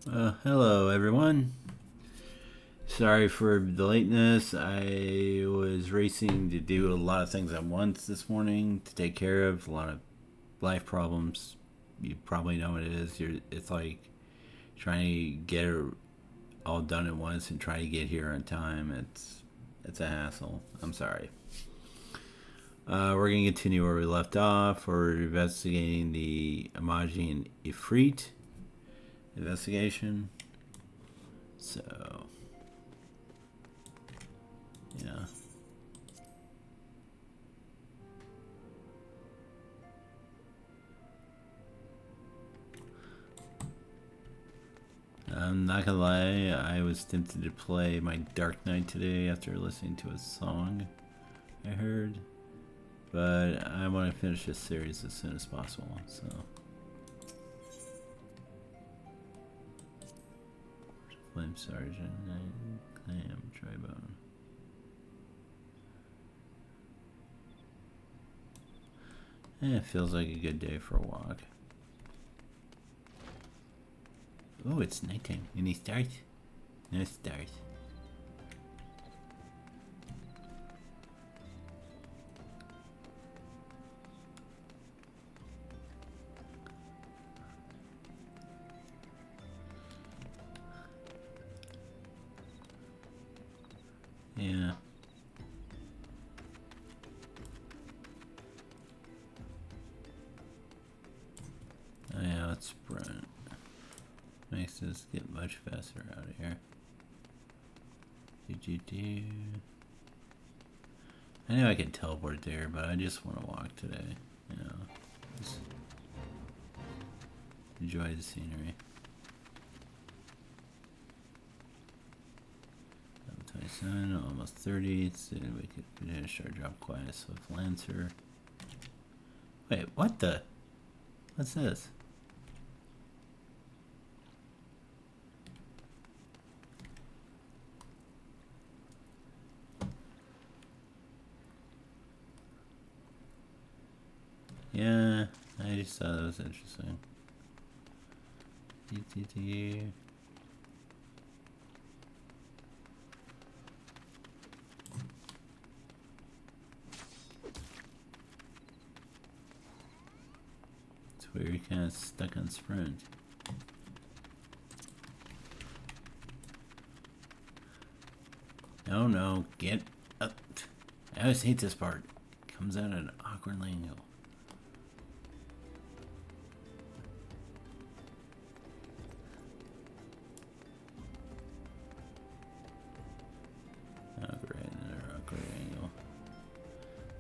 Hello everyone. Sorry for the lateness. I was racing to do a lot of things at once this morning to take care of a lot of life problems. You probably know what it is. It's like trying to get it all done at once and try to get here on time. It's a hassle. I'm sorry. We're gonna continue where we left off. We're investigating the Amaji and Ifrit investigation. So, yeah. I'm not gonna lie, I was tempted to play my Dark Knight today after listening to a song I heard. But I want to finish this series as soon as possible, so. Flame Sergeant, Clam, Tribone. It feels like a good day for a walk. Oh, it's nighttime. Any stars? No stars. Yeah. Oh yeah, let's sprint. Makes us get much faster out of here. I know I can teleport there, but I just want to walk today. You know, just enjoy the scenery. 27, almost 30. So we could finish our drop class with Lancer. Wait, what the? What's this? Yeah, I just thought that was interesting. It's weird, you're kind of stuck on sprint. Oh no, get up. I always hate this part. It comes out at an awkward angle.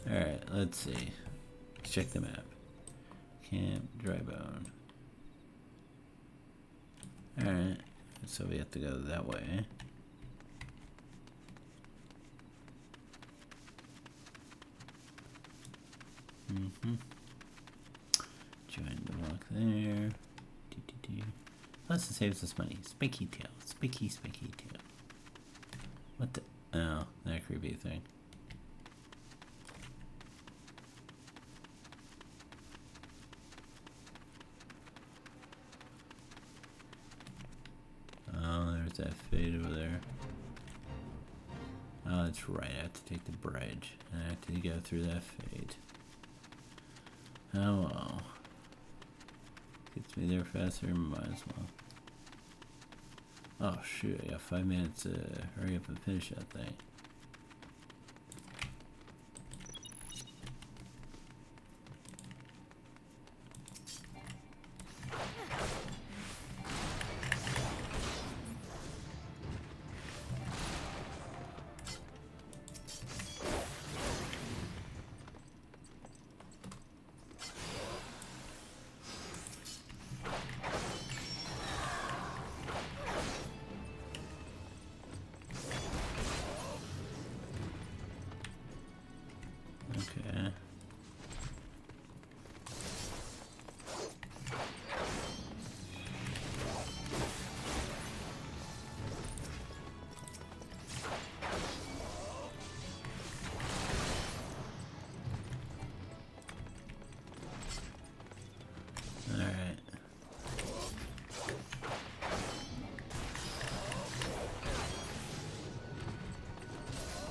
Alright, let's see. Let's check the map. Camp, Dry Bone. Alright, so we have to go that way. Join the walk there. Plus it saves us money. Spiky tail. Spiky tail. What the? Oh, that creepy thing. Oh, there's that fade over there. Oh, that's right. I have to take the bridge. And I have to go through that fade. Oh well. Gets me there faster, might as well. Oh shoot, I got 5 minutes to hurry up and finish that thing.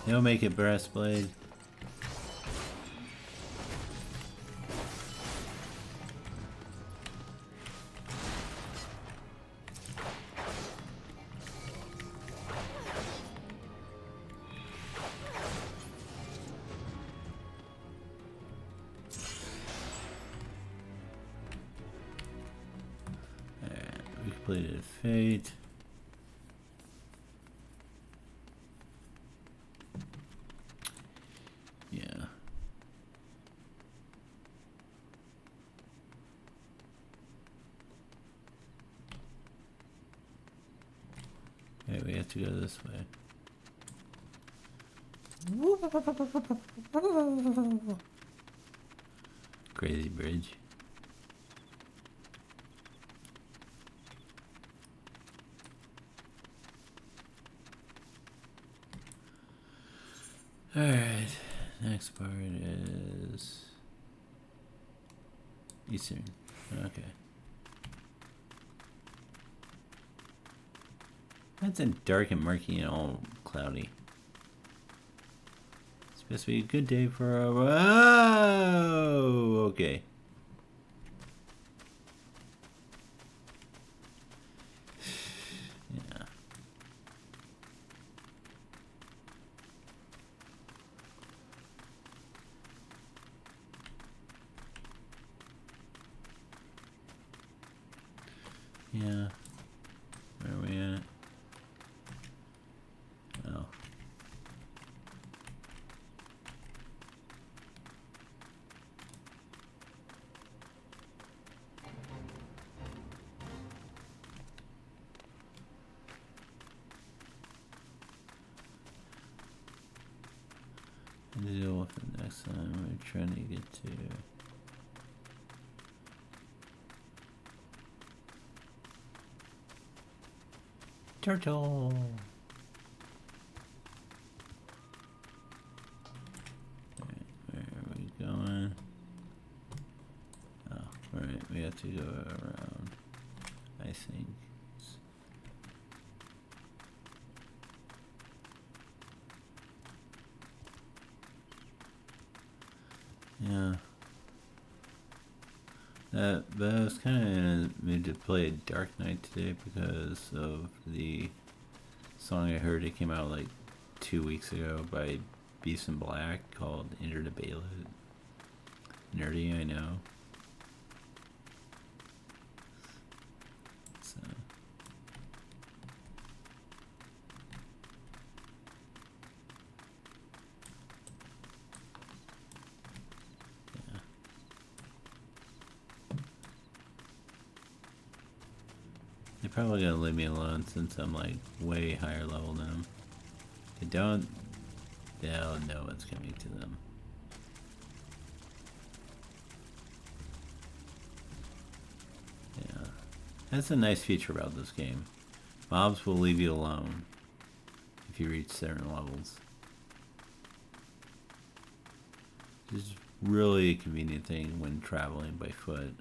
He'll make it breastplate. We completed Fate. Yeah. Okay, we have to go this way. Crazy bridge. Alright, next part is Eastern. Okay. That's in dark and murky and all cloudy. It's supposed to be a good day for a... Whoa! Okay. Yeah. Yeah. Where are we at? Oh. Deal with it next time. We're trying to get to... Turtle! Alright, where are we going? Oh, right, we have to go around, I think. Yeah. But I was kind of in a mood to play Dark Knight today because of the song I heard. It came out like 2 weeks ago by Beast and Black called Enter the Ballad. Nerdy, I know. So. Yeah. They're probably gonna leave me alone since I'm like way higher level than them. They'll know what's coming to them. Yeah. That's a nice feature about this game. Mobs will leave you alone if you reach certain levels. It's really a convenient thing when traveling by foot.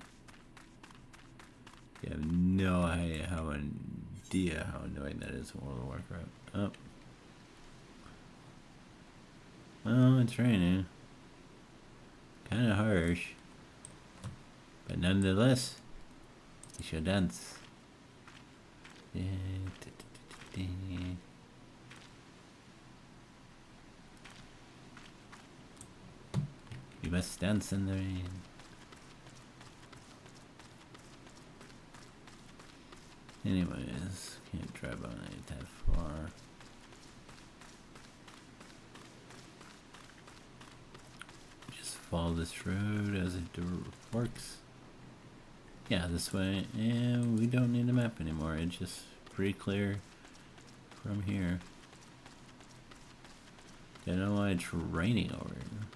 You have no idea how annoying that is in World of Warcraft. Oh. Well, it's raining. Kind of harsh. But nonetheless, you should dance. You must dance in the rain. Anyways, can't drive on it that far. Just follow this road as it works. Yeah, this way, and we don't need a map anymore. It's just pretty clear from here. I don't know why it's raining over here.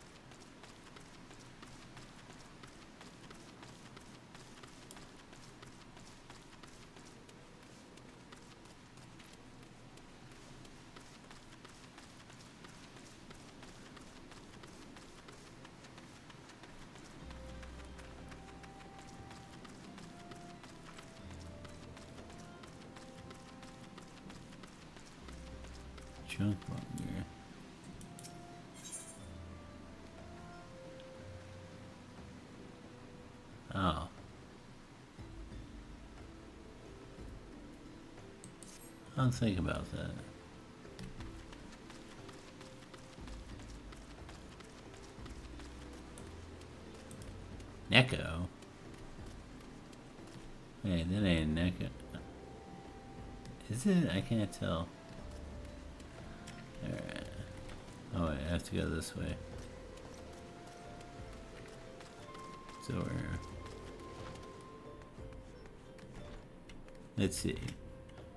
Junk here. I'll think about that. Neko? Hey, that ain't Neko. Is it? I can't tell. Alright. Oh, I have to go this way. So where? Let's see.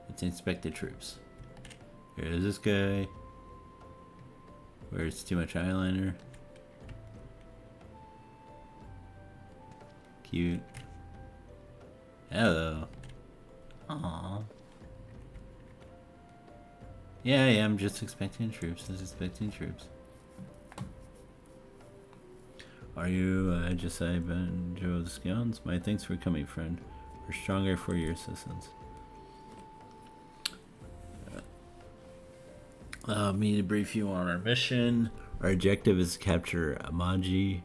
Let's inspect the troops. Here's this guy. Where it's too much eyeliner. Cute. Hello. Aww. Yeah, I'm just expecting troops. Just expecting troops. Are you Josiah Banjo of the Scouts? My thanks for coming, friend. We're stronger for your assistance. Allow me to brief you on our mission. Our objective is to capture Amaji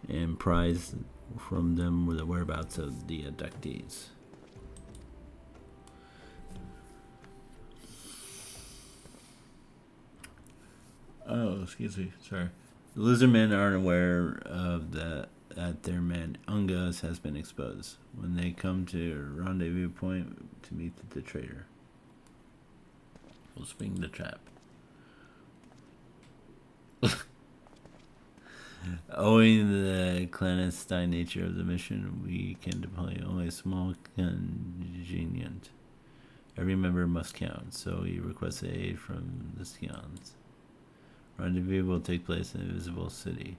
and prize from them with the whereabouts of the abductees. Oh, excuse me. Sorry. The lizardmen aren't aware of that their man Ungus has been exposed. When they come to a rendezvous point to meet the traitor, we'll spring the trap. Owing to the clandestine nature of the mission, we can deploy only a small contingent. Every member must count, so we request aid from the Scouts. Rendezvous will take place in the Invisible City.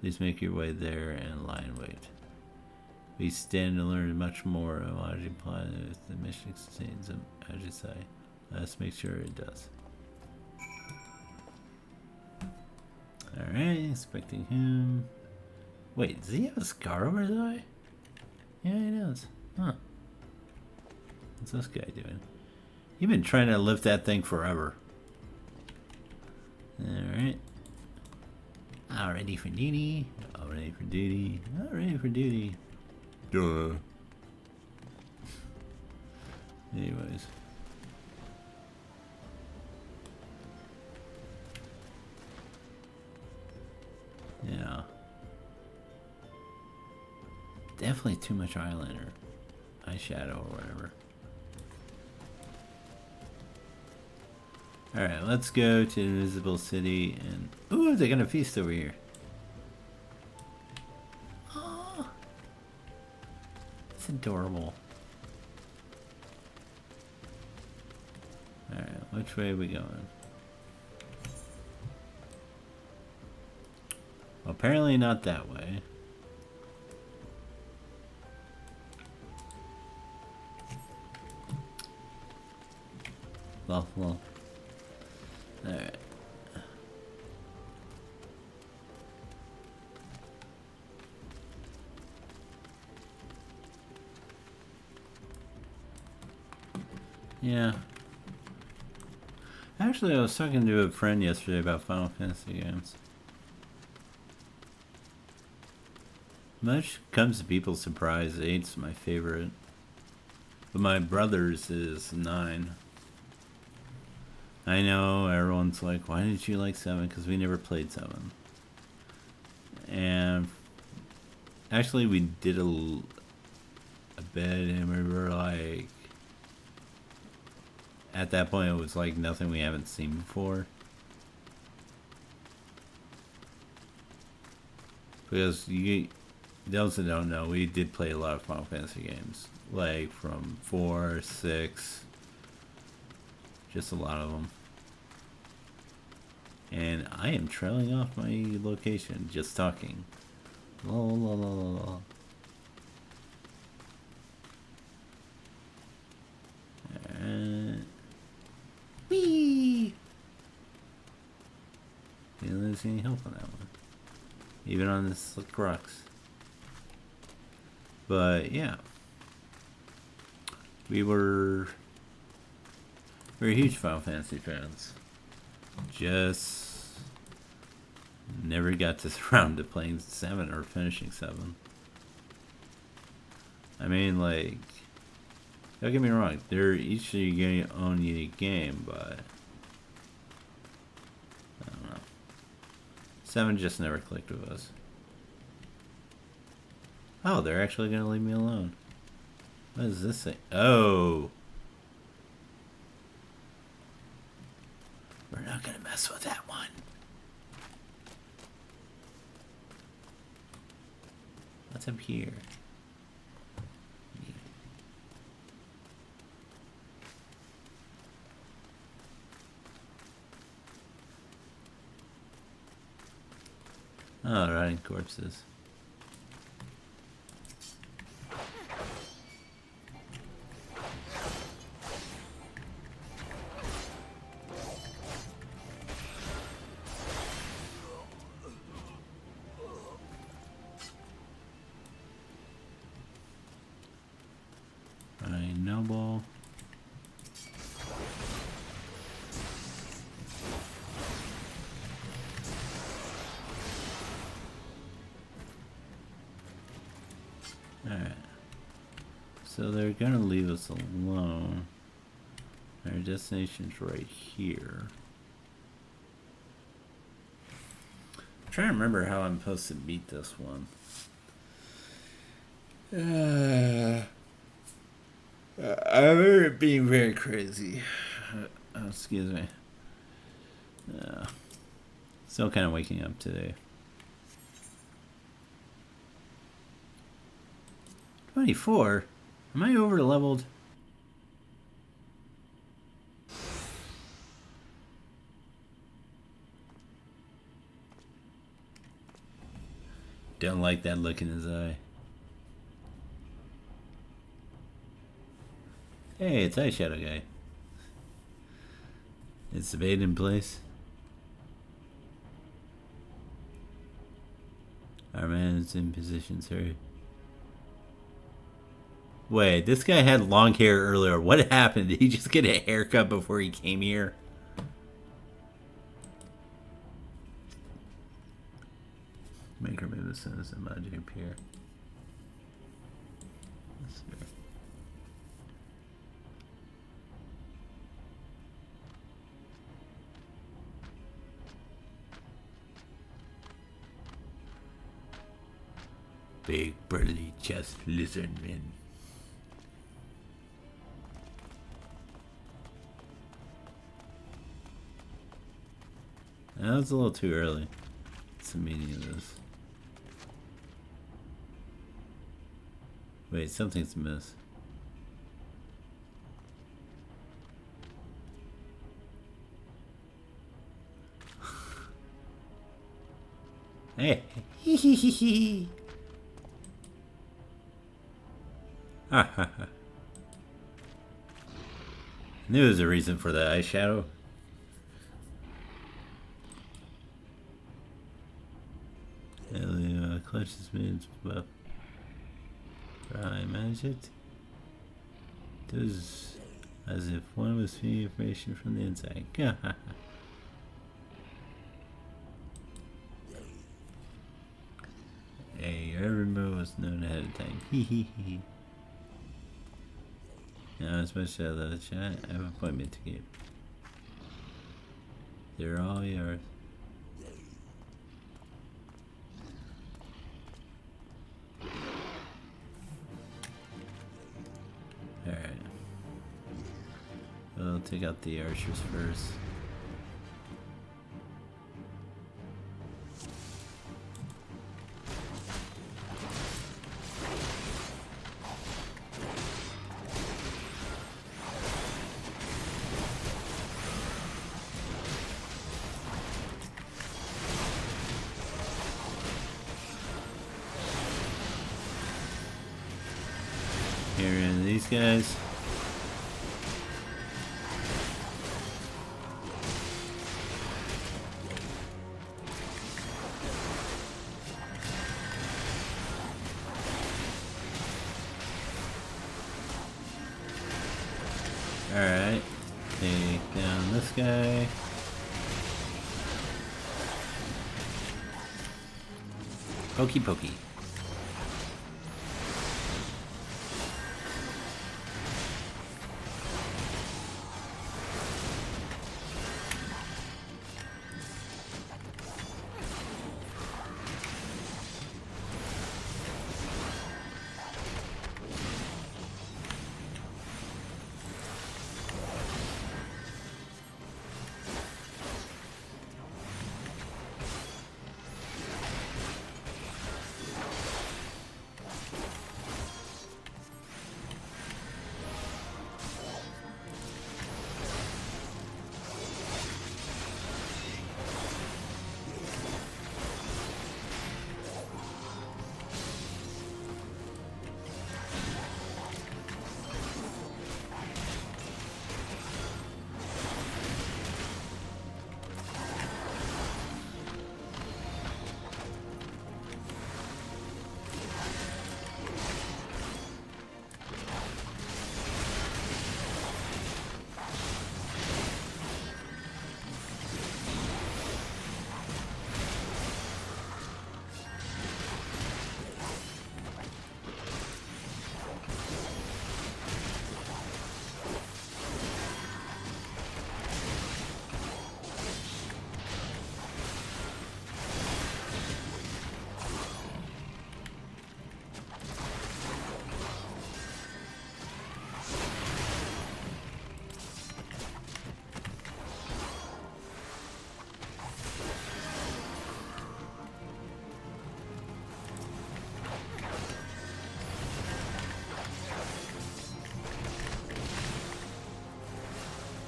Please make your way there and lie in wait. We stand to learn much more of Aji plot if the mission contains Ajisai. Let's make sure it does. Alright, expecting him. Wait, does he have a scar over his eye? Yeah, he does. Huh. What's this guy doing? You've been trying to lift that thing forever. Alright. All ready for duty. All ready for duty. All ready for duty. Duh. Anyways. Yeah. Definitely too much eyeliner. Eyeshadow or whatever. Alright, let's go to the Invisible City and... Ooh, they're gonna feast over here. Oh, it's adorable. Alright, which way are we going? Well, apparently not that way. Well. Alright. Yeah. Actually, I was talking to a friend yesterday about Final Fantasy games. Much comes to people's surprise, 8's my favorite. But my brother's is 9. I know, everyone's like, why didn't you like 7? Because we never played 7. And actually we did a bit and we were like, at that point it was like nothing we haven't seen before. Because those that don't know, we did play a lot of Final Fantasy games. Like from 4, 6, just a lot of them. And I am trailing off my location, just talking. La la la la la. Whee! Didn't lose any help on that one. Even on the slick rocks. But yeah. We're huge Final Fantasy fans. Just never got this around to playing 7 or finishing 7. I mean, like, Don't get me wrong, they're each of your own unique game, but I don't know. 7 just never clicked with us. Oh, they're actually gonna leave me alone. What is this thing? Oh! We're not gonna mess with that one. What's up here? Oh, rotting corpses. Rotting noble. Alright. So they're gonna leave us alone. Our destination's right here. I'm trying to remember how I'm supposed to beat this one. I remember it being very crazy. Excuse me. Still kind of waking up today. 24? Am I over leveled? Don't like that look in his eye. Hey, it's Eyeshadow Guy. It's the bait in place. Our man is in position, sir. Wait, this guy had long hair earlier. What happened? Did he just get a haircut before he came here? Make her move as soon as the magic appear. Big burly chest lizard men. That was a little too early. What's the meaning of this? Wait, something's amiss. Hey, hee hee hee hee. Ha ha ha. Knew there was a reason for that eyeshadow. Clutch this means buff. I manage it. Does as if one was feeding information from the inside. Hey, every move was known ahead of time. Hee hee hee. Now, especially out of the chat, I have an appointment to keep. They're all yours. Alright. We'll take out the archers first. Here are these guys. Alright, take down this guy. Pokey pokey.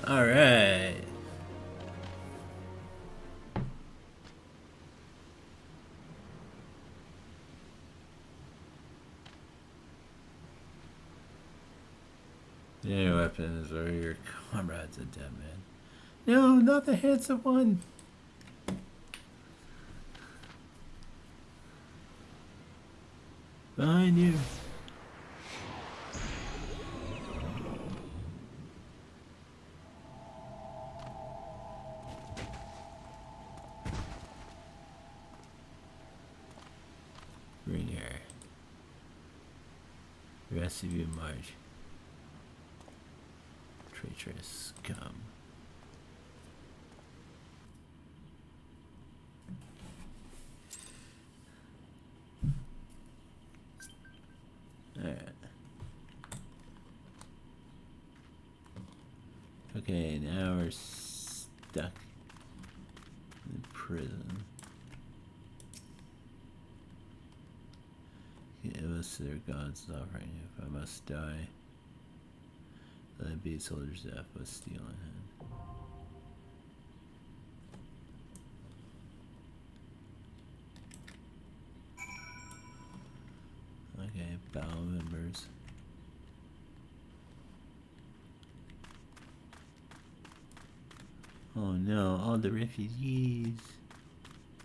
All right. Any weapons or your comrade's a dead man. No, not the handsome one. Behind you. Green hair. The rest of you march. Traitorous scum. Alright. Okay, now we're stuck in prison. Give us their God's offering if I must die. Let it be a soldier's death with steel in hand. Okay, bowel members. Oh no, all the refugees.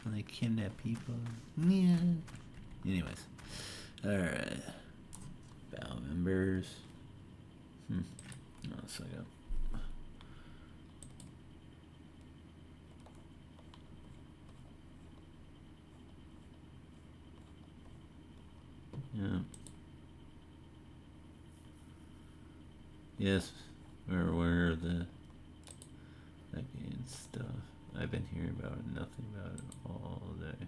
They kidnap people. Yeah. Anyways. Alright. Bowel members. Oh, so I got. Yeah. Yes, we're aware of the and stuff. I've been hearing about it, nothing about it all day.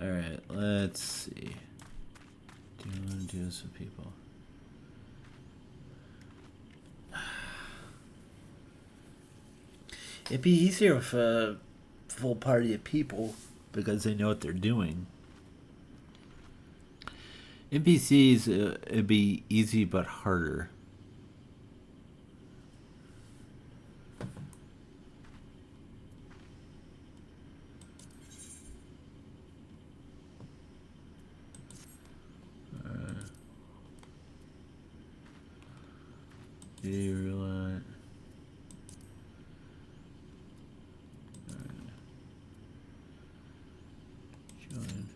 Alright, let's see. Do you want to do this with people? It'd be easier with a full party of people because they know what they're doing. NPCs, it'd be easy but harder. Do you realize? Join.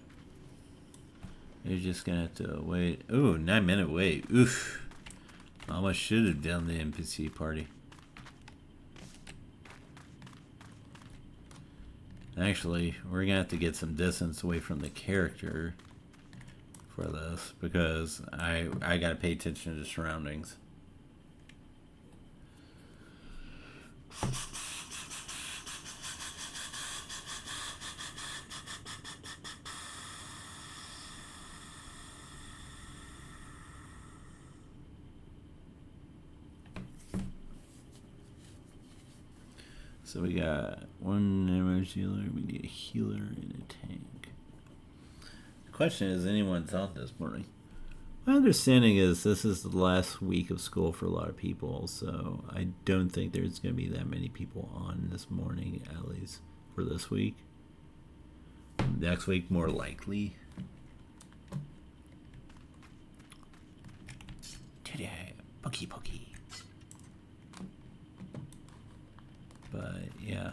You're just gonna have to wait. Ooh, 9-minute wait. Oof. Almost should have done the NPC party. Actually, we're gonna have to get some distance away from the character for this because I gotta pay attention to the surroundings. So we got one emergency healer, we need a healer and a tank. The question is, anyone's out this morning? My understanding is this is the last week of school for a lot of people, so I don't think there's going to be that many people on this morning, at least for this week. Next week, more likely. Today, pokey. But yeah.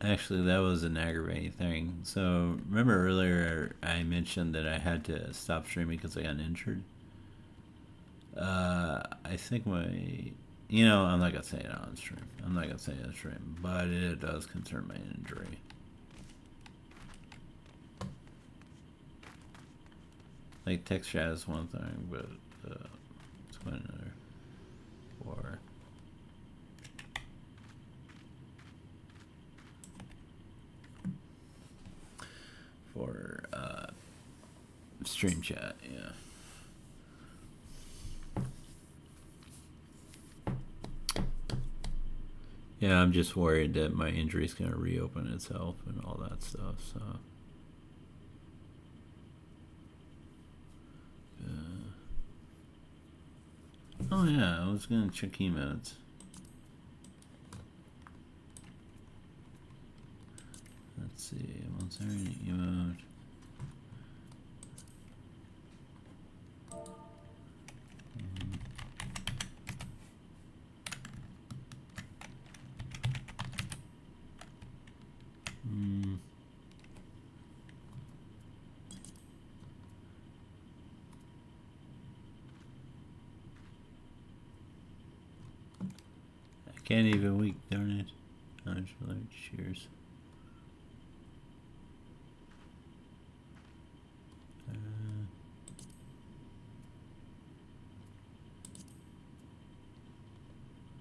Actually, that was an aggravating thing. So remember earlier I mentioned that I had to stop streaming because I got injured. I think I'm not gonna say it on stream. I'm not gonna say it on stream, but it does concern my injury. Like text chat is one thing, but it's quite another. For stream chat, yeah. Yeah, I'm just worried that my injury's going to reopen itself and all that stuff. So, oh yeah, I was going to check emotes. Let's see, was there an emote? I can't even weak, darn it. Cheers.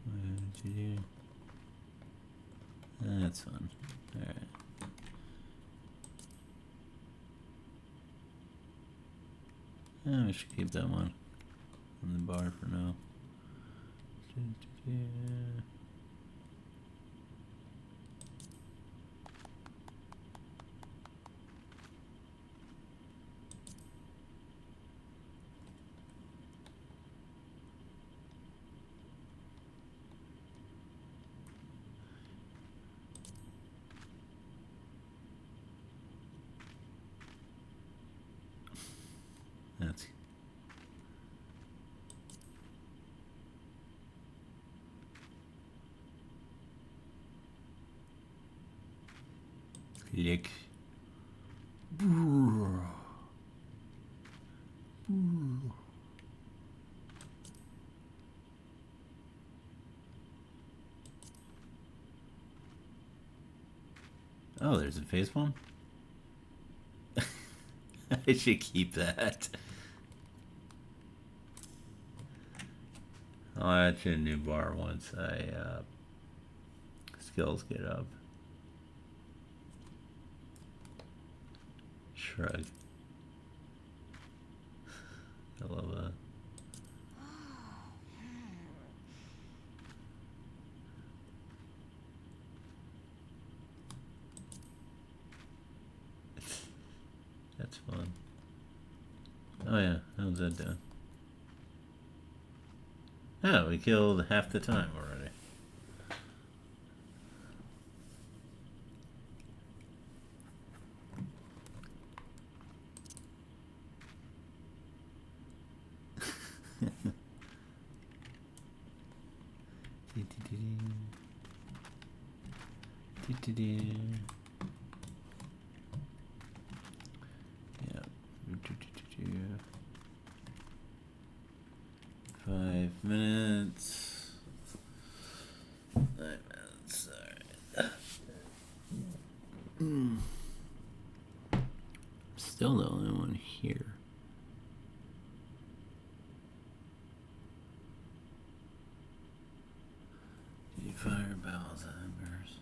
What did you do? That's fun. Alright. I should keep that one on the bar for now. That's click. Oh, there's a face bomb? I should keep that. I'll add you a new bar once I skills get up. Shrug. I love that. That's fun. Oh yeah, how's that doing? Oh, we killed half the time already. Yeah. 5 minutes. 9 minutes. Alright. Still the only one here. Fireballs, embers.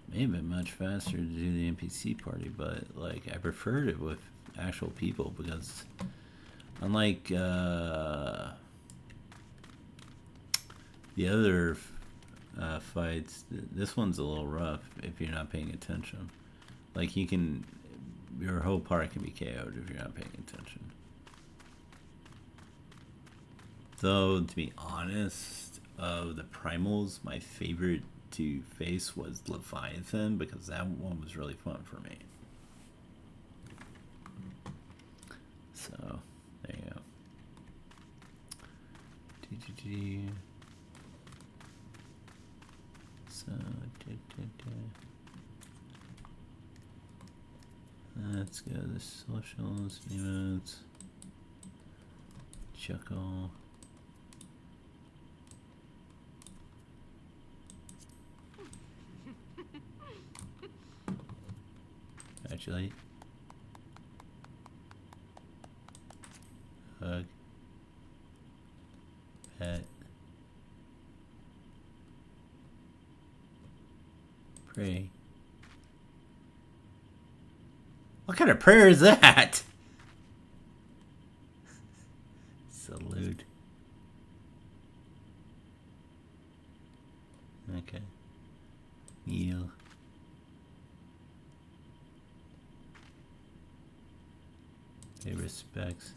May have been much faster to do the NPC party, but like I preferred it with actual people because unlike the other fights, this one's a little rough if you're not paying attention. Like your whole party can be KO'd if you're not paying attention. Though, to be honest, of the primals, my favorite to face was Leviathan because that one was really fun for me. So, there you go. So, let's go to the socials, emotes, chuckle. Actually, hug, pet, pray. What kind of prayer is that? Salute. Okay. Kneel. Pay respects.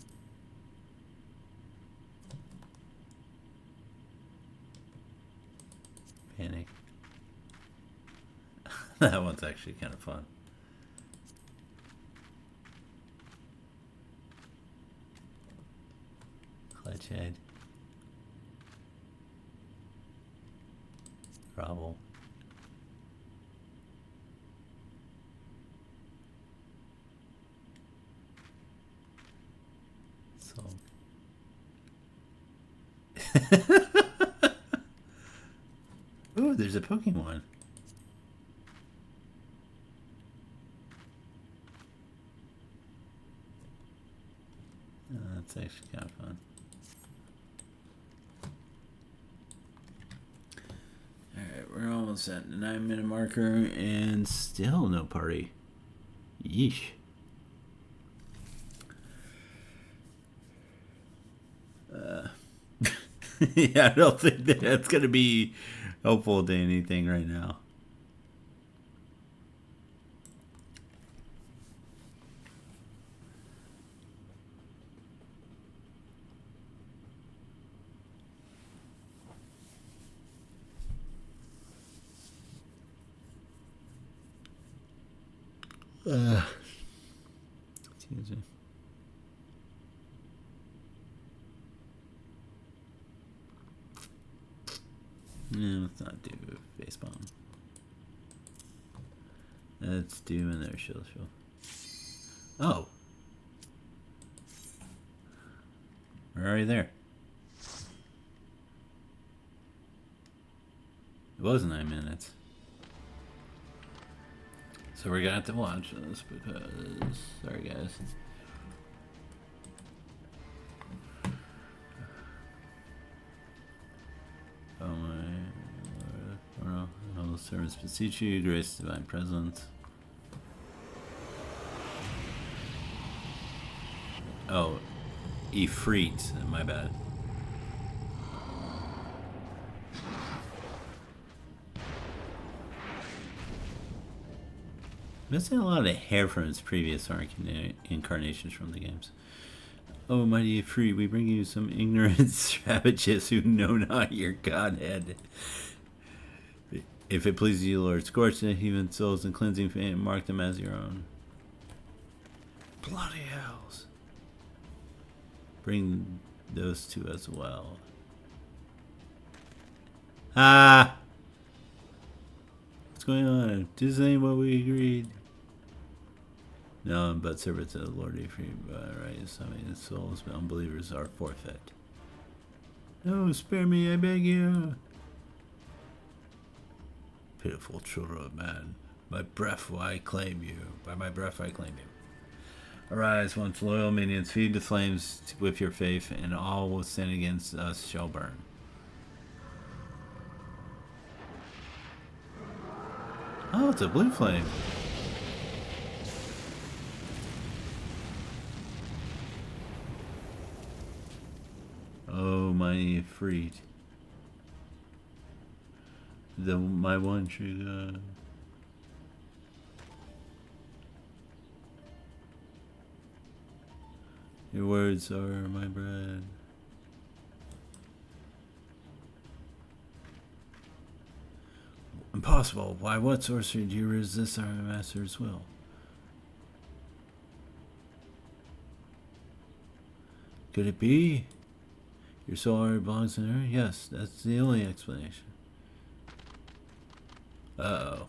Panic. That one's actually kind of fun. Clutch head. Grovel. Sulk. Ooh, there's a Pokemon. That's actually kind of fun. Alright, we're almost at the 9-minute marker and still no party. Yeesh. Yeah, I don't think that's going to be helpful to anything right now. Excuse me. No, let's not do face bomb. Let's do in there shield. Oh. We're already there. It was 9 minutes. So we're gonna have to watch this because, sorry guys. Oh my Lord, humble servants beseech you, grace divine presence. Oh, Ifrit, my bad. Missing a lot of hair from his previous incarnations from the games. Oh, mighty Ifrit, we bring you some ignorant savages who know not your godhead. If it pleases you, Lord, scorch the human souls and cleansing fame and mark them as your own. Bloody hells. Bring those two as well. Ah! What's going on? This ain't what we agreed. No, but servants of the Lord Ifrit, right? Some of the souls of unbelievers are forfeit. No, spare me, I beg you. Pitiful children of man, by breath will I claim you. By my breath I claim you. Arise, once loyal minions, feed the flames with your faith, and all will stand against us shall burn. Oh, it's a blue flame. Oh, my Ifrit. My one true God. Your words are my bread. Impossible. Why, what sorcery do you resist our master's will? Could it be? Your soul already belongs in her? Yes, that's the only explanation. Uh-oh.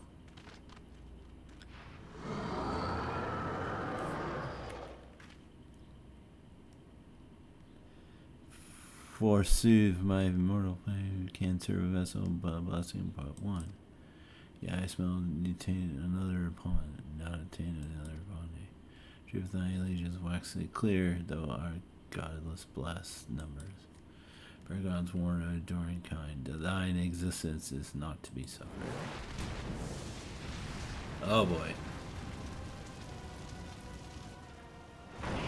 Forsooth, my immortal flame can serve a vessel but a blessing but one. Yeah, I smell detain another upon, not attain another upon thee. Truth thy allegiance waxes clear, though our godless blessed numbers. For God's warn of adoring kind, that thine existence is not to be suffered. Oh boy.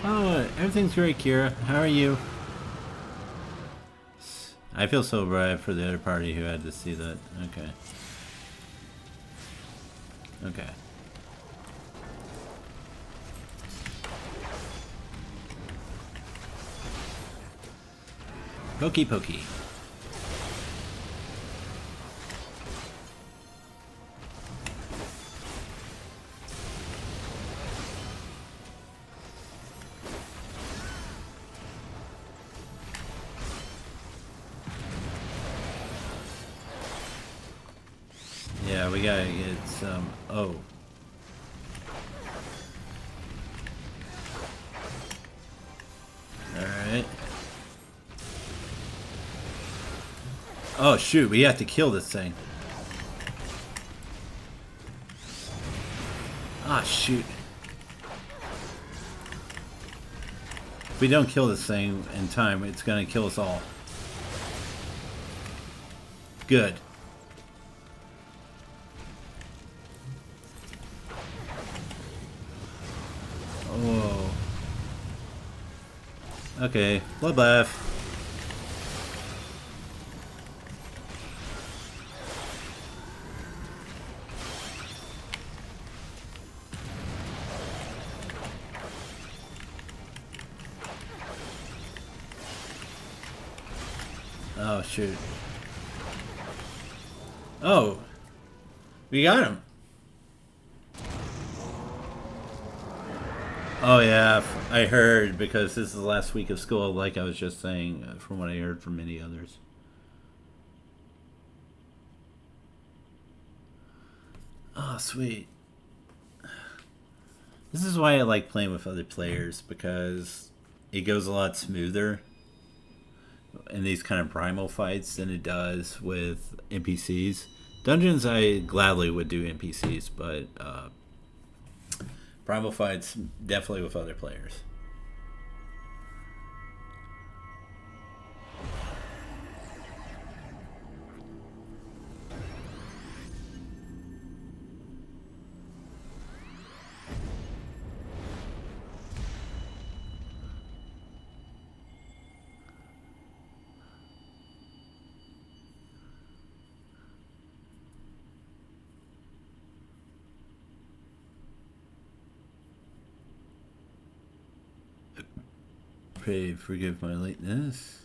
Oh, everything's great, Kira. How are you? I feel so bad for the other party who had to see that. Okay. Okay. Pokey pokey. Yeah, we gotta get some. Oh. Alright. Oh shoot, we have to kill this thing. Ah shoot. If we don't kill this thing in time, it's gonna kill us all. Good. Whoa. Okay, bloodbath. Oh shoot. Oh. We got him. Oh yeah, I heard, because this is the last week of school, like I was just saying, from what I heard from many others. Oh, sweet. This is why I like playing with other players, because it goes a lot smoother in these kind of primal fights than it does with NPCs. Dungeons, I gladly would do NPCs, but primal fights, definitely with other players. Pray forgive my lateness.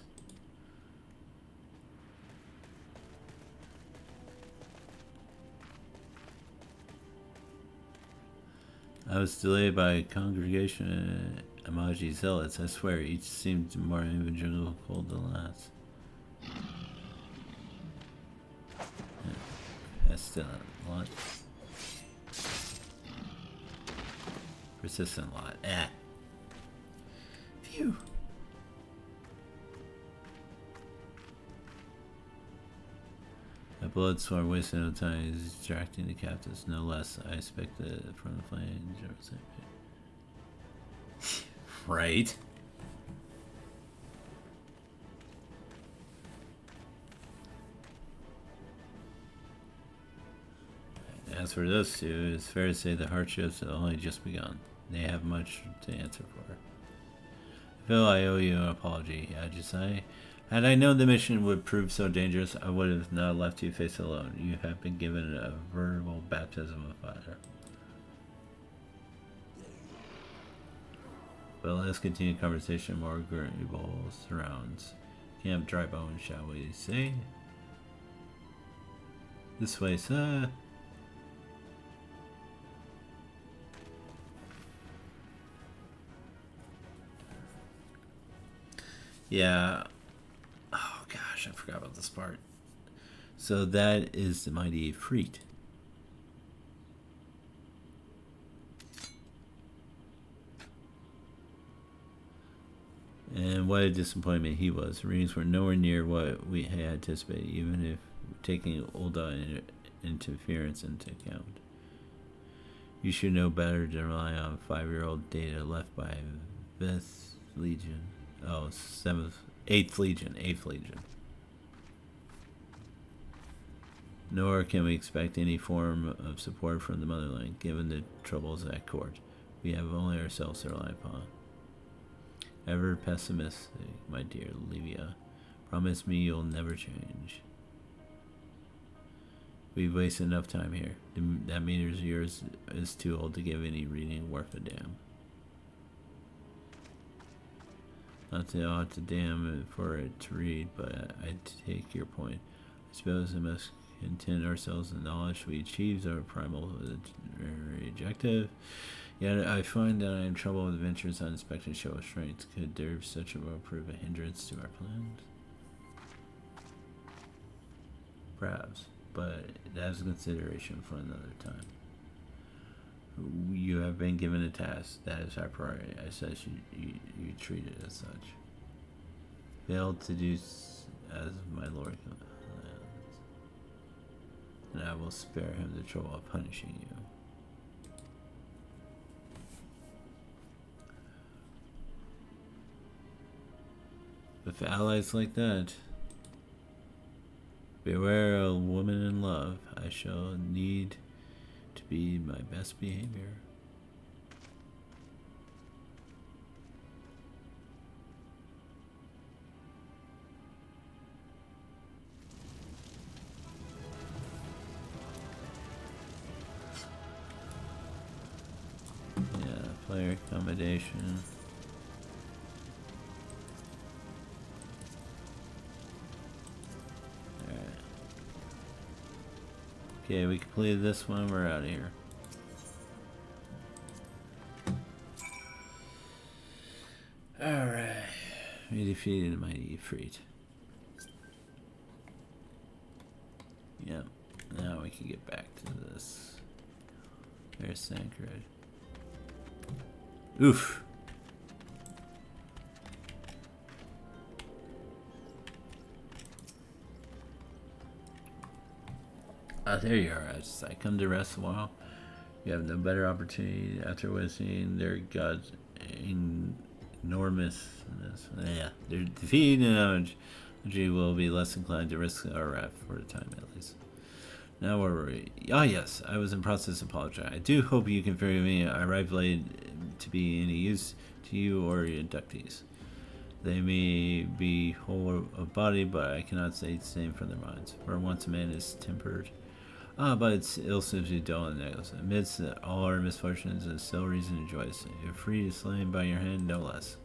I was delayed by a congregation of Amaji zealots. I swear, each seemed more evangelical than last. Pestilent lot. Persistent lot. Phew. A blood sworn wasting no time is distracting the captives, no less. I expected from the flames. Right. As for those two, it's fair to say the hardships have only just begun. They have much to answer for. I feel I owe you an apology, Ajisai. Had I known the mission would prove so dangerous, I would have not left you face alone. You have been given a veritable baptism of fire. But let's continue conversation. More agreeable surrounds. Camp Dry Bones, shall we say? This way, sir. Yeah. Oh gosh, I forgot about this part. So that is the mighty Ifrit. And what a disappointment he was. Readings were nowhere near what we had anticipated, even if taking Ulda interference into account. You should know better than rely on 5-year-old data left by 5th Legion. Oh, 8th Legion. Nor can we expect any form of support from the motherland, given the troubles at court. We have only ourselves to rely upon. Ever pessimistic, my dear Livia. Promise me you'll never change. We've wasted enough time here. That meter of yours is too old to give any reading worth a damn. Not that I ought to damn for it to read, but I take your point. I suppose we must content ourselves in knowledge we achieve our primal objective. Yet I find that I am in trouble with adventures unexpected show of strength. Could there such a prove a hindrance to our plans? Perhaps, but that's a consideration for another time. You have been given a task. That is our priority. I said you treat it as such. Failed to do as my lord commands, and I will spare him the trouble of punishing you. With allies like that, beware a woman in love. I shall need to be my best behavior. Yeah, player accommodation. Okay, we completed this one. We're out of here. Alright. We defeated the mighty Ifrit. Yep. Now we can get back to this. There's Sancred. Oof. Ah, there you are. I come to rest a while. You have no better opportunity after witnessing their god's enormousness. Yeah, their defeat and energy will be less inclined to risk our wrath for the time at least. Now where were we? Ah, yes, I was in process of apologizing. I do hope you can forgive me. I arrived late to be any use to you or your inductees. They may be whole of body, but I cannot say the same for their minds. For once a man is tempered. Ah, but it's ill suited to dull and negligent. Amidst all our misfortunes, there's still reason to rejoice. You're free to slain by your hand, no less.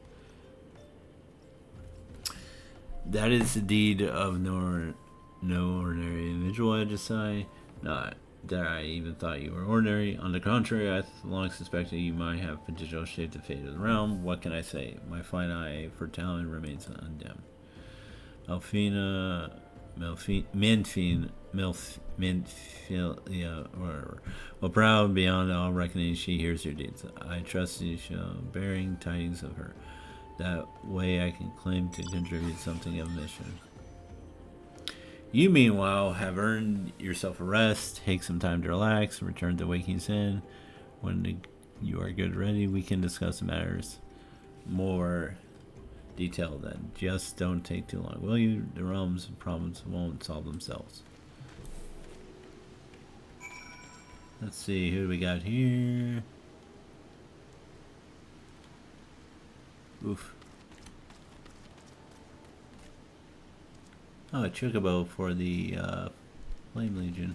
That is the deed of no ordinary individual, I just say. Not that I even thought you were ordinary. On the contrary, I long suspected you might have potential to shape the fate of the realm. What can I say? My fine eye for talent remains undimmed. Well, proud beyond all reckoning, she hears your deeds. I trust you shall bearing tidings of her. That way I can claim to contribute something of mission. You, meanwhile, have earned yourself a rest, take some time to relax, return to waking sin. When you are good ready, we can discuss matters more detailed then. Just don't take too long, will you? The realm's problems won't solve themselves. Let's see, who do we got here? Oof. Oh, a chocobo for the Flame Legion.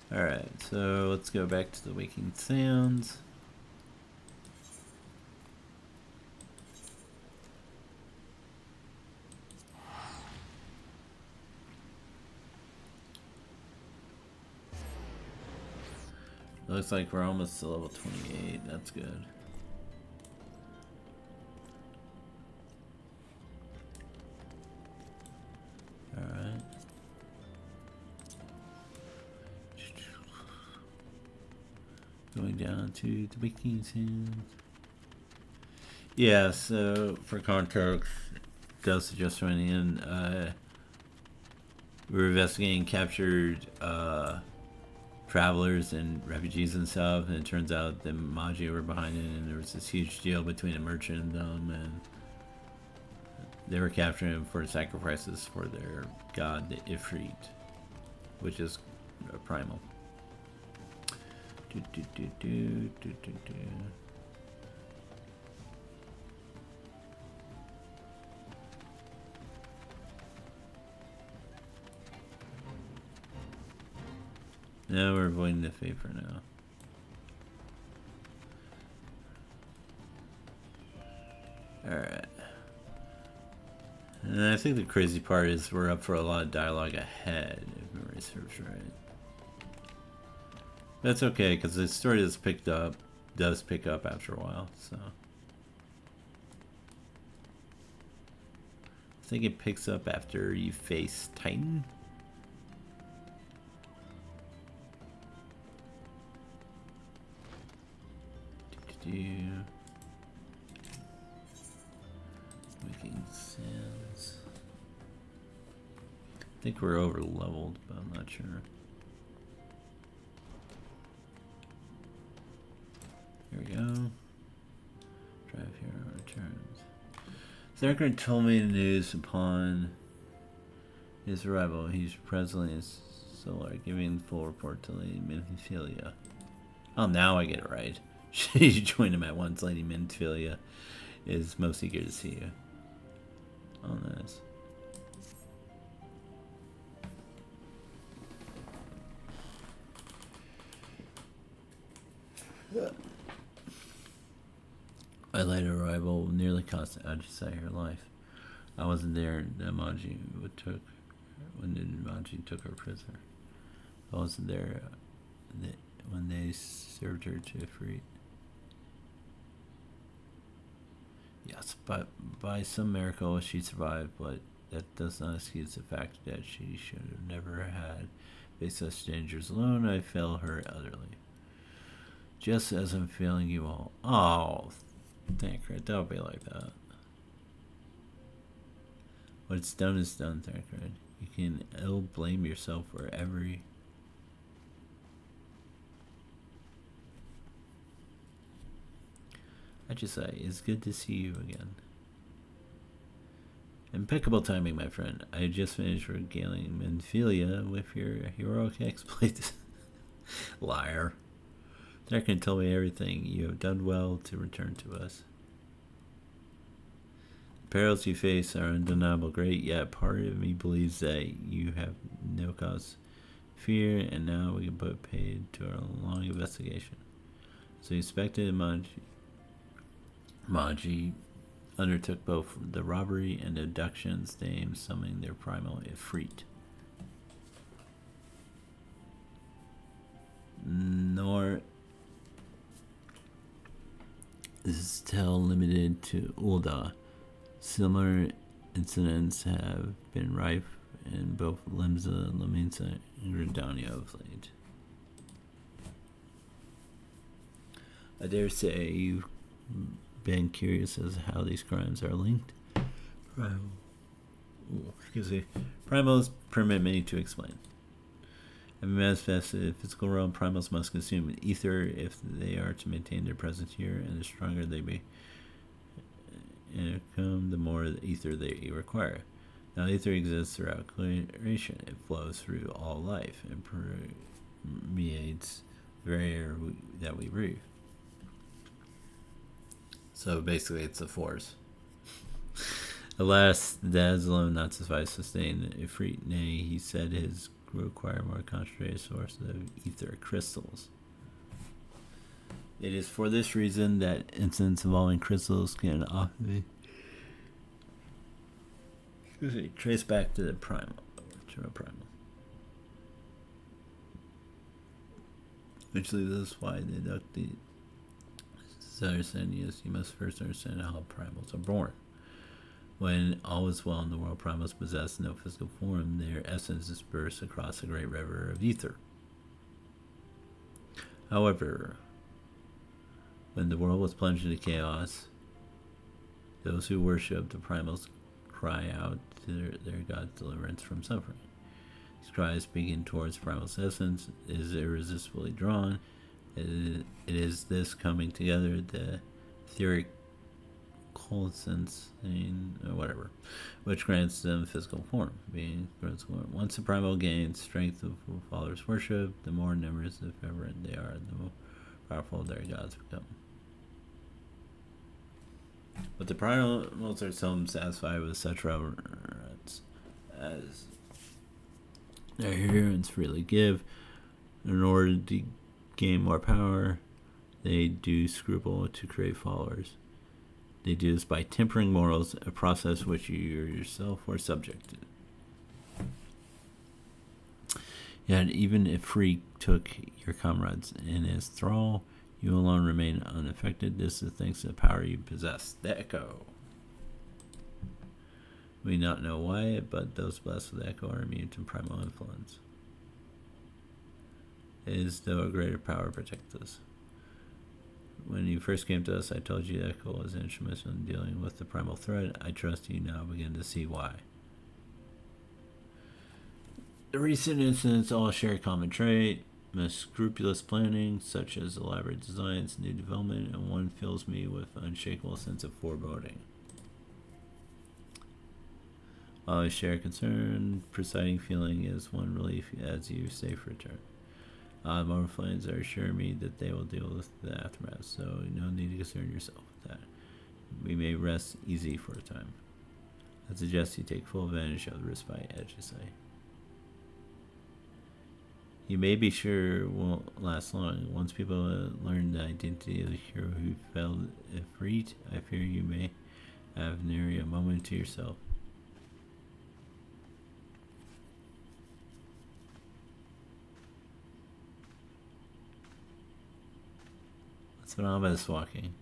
Alright, so let's go back to the Waking Sands. Looks like we're almost to level 28. That's good. Alright. Going down to the Waking Sands. Yeah, so for context, does suggest running in. We were investigating captured travelers and refugees and stuff, and it turns out the Magi were behind it, and there was this huge deal between a merchant and them, and they were capturing him for sacrifices for their god, the Ifrit, which is primal. No, we're avoiding the fate for now. Alright. And I think the crazy part is we're up for a lot of dialogue ahead, if memory serves right. That's okay, because the story does pick up after a while, so. I think it picks up after you face Titan. Making sounds. I think we're over leveled, but I'm not sure. Here we go. Drive here, returns. Zerrift told me the news upon his arrival. He's presently in Solar, giving full report to Lady Minfilia. Oh, now I get it right. You joined him at once. Lady Minfilia is most eager to see you. Oh, nice. My late arrival nearly cost Ajisai her life. I wasn't there when Maji took her prisoner. I wasn't there when they served her to Ifrit. Yes, but by some miracle she survived, but that does not excuse the fact that she should have never had faced such dangers alone. I fail her utterly. Just as I'm failing you all. Oh, Thancred, don't be like that. What's done is done, Thancred. You can ill blame yourself for every... I just say, it's good to see you again. Impeccable timing, my friend. I just finished regaling Minfilia with your heroic exploits. Liar. Thancred told me everything. You have done well to return to us. The perils you face are undeniable great, yet part of me believes that you have no cause to fear, and now we can put paid to our long investigation. So you expected Maji undertook both the robbery and abductions, aimed summoning their primal Ifrit. Nor is this tale limited to Ul'dah. Similar incidents have been rife in both Limsa, Laminsa, and Gridania of late. I dare say you've been curious as to how these crimes are linked. Primals permit many to explain. Having manifested in the physical realm, primals must consume ether if they are to maintain their presence here, and the stronger they become, the more ether they require. Now, ether exists throughout creation. It flows through all life and permeates the very air that we breathe. So basically, it's a force. Alas, that is alone not suffice to sustain Ifrit. Nay, he said his require more concentrated source of ether crystals. It is for this reason that incidents involving crystals can often be traced back to the primal. Which leads us why they deduct the understanding is you must first understand how primals are born. When all is well in the world, primals possess no physical form. Their essence disperses across a great river of ether. However, when the world was plunged into chaos, those who worship the primals cry out to their God's deliverance from suffering. These cries, speaking towards primal's essence, is irresistibly drawn. It is this coming together, the etheric coalescence, or whatever, which grants them physical form. Being once the primal gains strength of followers' worship, the more numerous and fervent they are, the more powerful their gods become. But the primals are seldom satisfied with such reverence as their adherents freely give. In order to gain more power, they do scruple to create followers. They do this by tempering morals, a process which you yourself were subject to. Yet, even if Ifrit took your comrades in his thrall, you alone remain unaffected. This is thanks to the power you possess. The Echo. We not know why, but those blessed with the Echo are immune to primal influence. It is though a greater power protects us. When you first came to us, I told you the Echo was instrumental in dealing with the primal threat. I trust you now begin to see why. The recent incidents all share a common trait: most scrupulous planning, such as elaborate designs, new development, and one fills me with an unshakable sense of foreboding. While I share concern, presiding feeling is one relief as you safe return. More flames are assuring me that they will deal with the aftermath, so no need to concern yourself with that. We may rest easy for a time. I suggest you take full advantage of the respite, as you say. You may be sure it won't last long. Once people learn the identity of the hero who felled Ifrit, I fear you may have nary a moment to yourself. That's what I'm walking.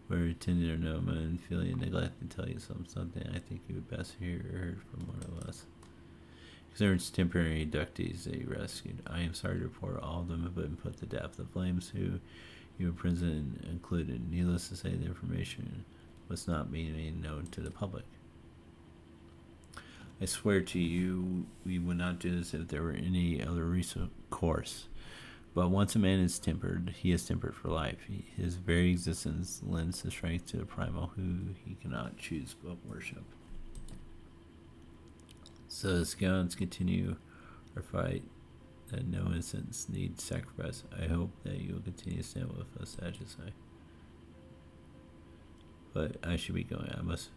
We're tending or no man feeling neglected to tell you something I think you would best hear or heard from one of us. Concerns temporary inductees that you rescued. I am sorry to report all of them have been put to death. The flames who you imprisoned included. Needless to say, the information was not being made known to the public. I swear to you, we would not do this if there were any other recourse. But once a man is tempered, he is tempered for life. His very existence lends the strength to the primal who he cannot choose but worship. So the Scoundrels continue our fight that no innocents need sacrifice. I hope that you will continue to stand with us, as you say. But I should be going. I must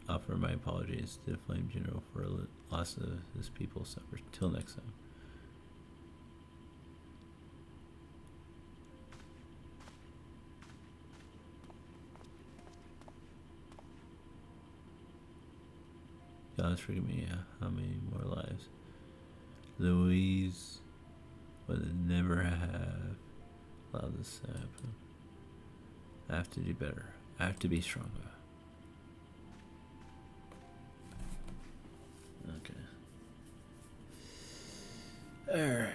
offer my apologies to the Flame General for the loss of his people suffered. Till next time. God's forgive me, how many more lives? Louise would never have allowed this to happen. I have to do better. I have to be stronger. Okay. Alright.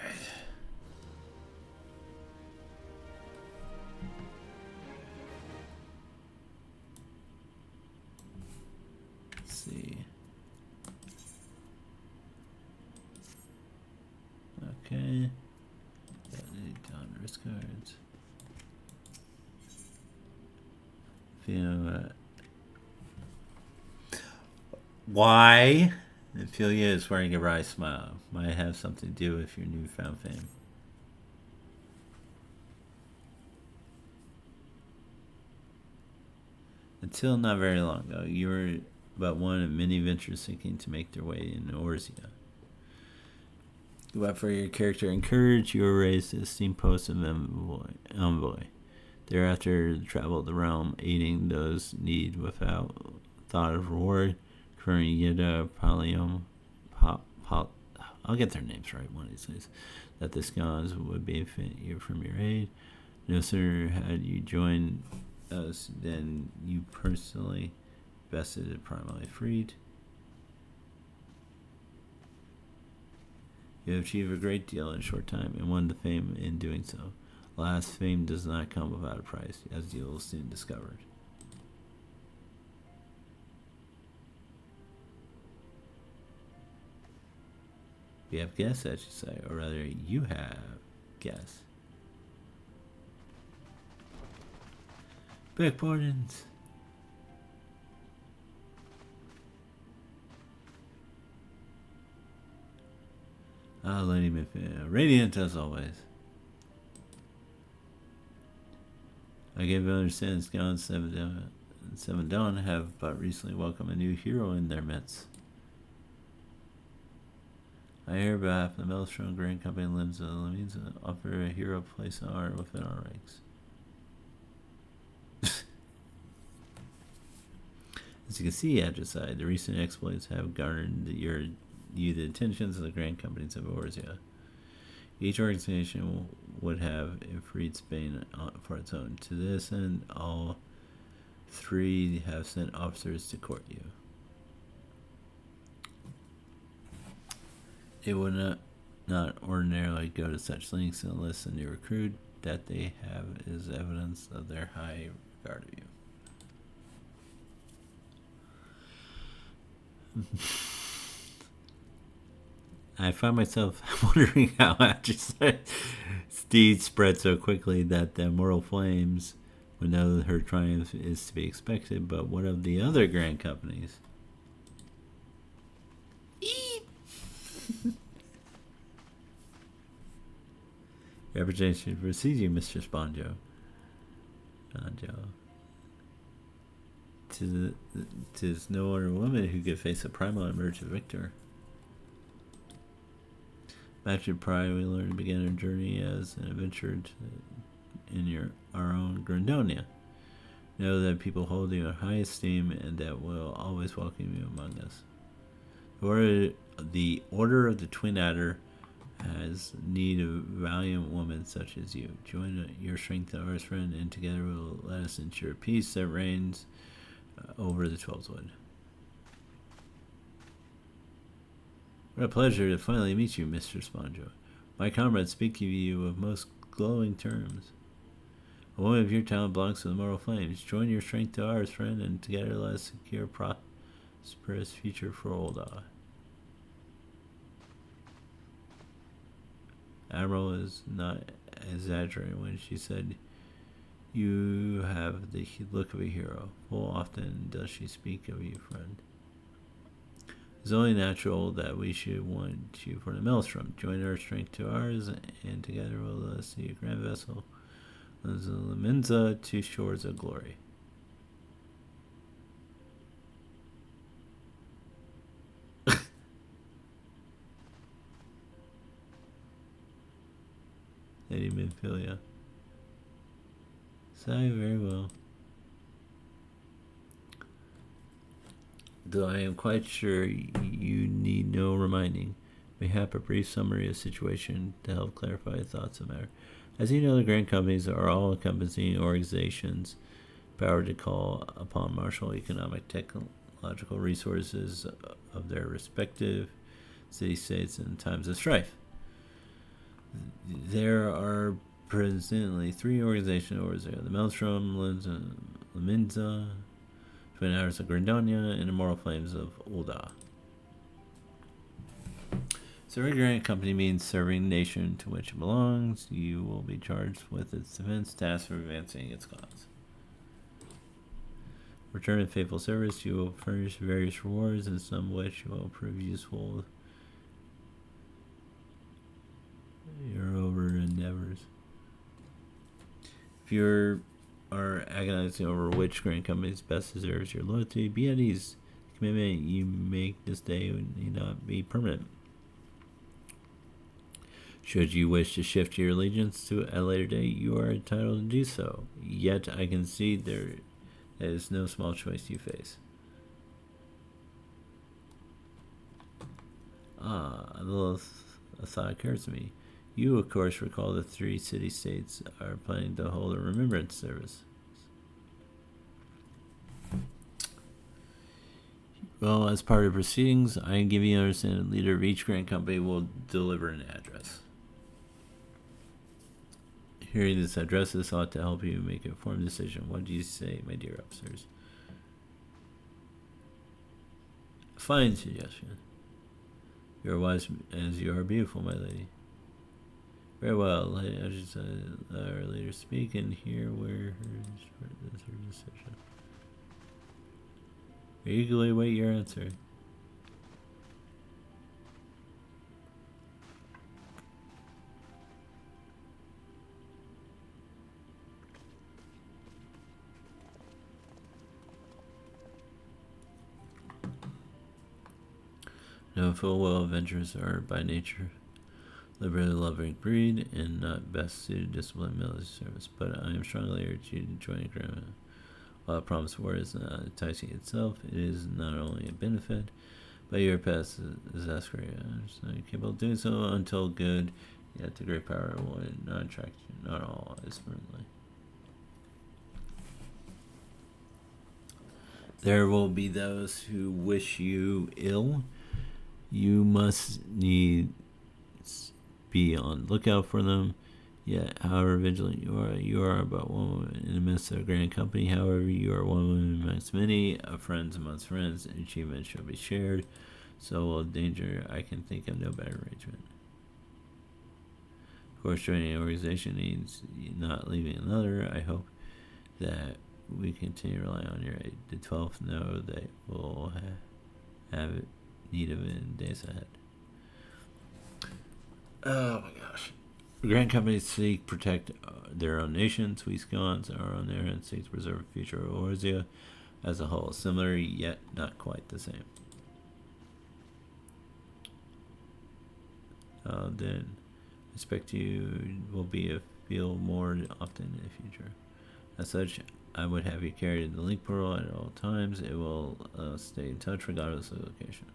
Let's see. Okay. Got any donors cards. Feel why? Ophelia is wearing a wry smile. Might have something to do with your newfound fame. Until not very long ago, you were but one of many ventures seeking to make their way in Orzia. But for your character and courage, you were raised to the esteemed post of envoy. Thereafter, traveled the realm, aiding those in need without thought of reward. Conferring Yeda, Palium, I'll get their names right one of these days. That the Scans would benefit you from your aid. No sooner had you joined us than you personally vested it primarily freed. You have achieved a great deal in a short time and won the fame in doing so. Alas, fame does not come without a price, as you will soon discover. We have guests, I should say, or rather, you have guests. Back Bordens. Lady Miffin, radiant as always. I gave you understand Scout and Seven Dawn have but recently welcomed a new hero in their midst. I hear about the Maelstrom Grand Company lives in Lamisa offer a hero place in honor within our ranks. As you can see at your side, the recent exploits have garnered you the attentions of the grand companies of Orzia. Each organization would have Ifrit's bane for its own. To this end, all three have sent officers to court you. They would not ordinarily go to such lengths unless the new recruit that they have is evidence of their high regard of you. I find myself wondering how Steed spread so quickly that the immortal flames would know that her triumph is to be expected, but what of the other grand companies? Representation precedes you, Mr. Sponjo. Tis no other woman who could face a primal and emerge a victor. Matched with pride, we learn to begin our journey as an adventurer in our own Grandonia. Know that people hold you in high esteem and that we'll always welcome you among us. The Order of the Twin Adder has need of valiant women such as you. Join your strength to ours, friend, and together we'll let us ensure peace that reigns over the 12th Wood. What a pleasure to finally meet you, Mr. Sponjo. My comrades speak of you of most glowing terms. A woman of your talent belongs to the Mortal Flames. Join your strength to ours, friend, and together let us secure a prosperous future for Ul'dah. Admiral is not exaggerating when she said, "You have the look of a hero." Full often does she speak of you, friend. It's only natural that we should want you for the Maelstrom. Join our strength to ours, and together we'll let us see a grand vessel. Laminza to shores of glory. Lady Minfilia. Say very well. Though I am quite sure you need no reminding, mayhap a brief summary of the situation to help clarify your thoughts of the matter. As you know, the grand companies are all encompassing organizations powered to call upon martial economic technological resources of their respective city-states in times of strife. There are presently three organizations: the Maelstrom, Laminza, Twin Hours of Grandonia, and Immortal Flames of Ul'dah. Serving a grand company means serving the nation to which it belongs. You will be charged with its defense task for advancing its cause. Return in faithful service, you will furnish various rewards, and some of which will prove useful your over endeavors. If you are agonizing over which grand company best deserves your loyalty, be at ease. The commitment you make this day need not be permanent. Should you wish to shift your allegiance to at a later date, you are entitled to do so. Yet I concede there is no small choice you face. A thought occurs to me. You, of course, recall the three city-states are planning to hold a remembrance service. Well, as part of the proceedings, I am giving you to understand that the leader of each grand company will deliver an address. Hearing this address is thought to help you make an informed decision. What do you say, my dear officers? A fine suggestion. You are wise as you are beautiful, my lady. Very well. I just let our leader speak and hear where her decision. I eagerly await your answer. No full well adventurers are by nature liberty-loving breed and not best suited to disciplined military service, but I am strongly urge you to join a grandma. While the promised war is not enticing itself, it is not only a benefit, but your past is escort. So you're capable of doing so until good, yet the great power will not attract you, not all as firmly. There will be those who wish you ill. You must needs be on lookout for them. Yet, however vigilant you are but one woman in the midst of a grand company. However, you are one woman amongst many, friends amongst friends, and achievements shall be shared. So, will danger, I can think of no better arrangement. Of course, joining an organization means not leaving another. I hope that we continue to rely on your aid. The 12th know that we'll have need of it in days ahead. Oh my gosh. Grand companies seek to protect their own nations. We Scons are on their hand seek to preserve the future of Orzia as a whole. Similar, yet not quite the same. Then expect you will be a feel more often in the future. As such, I would have you carry the link portal at all times. It will stay in touch regardless of location.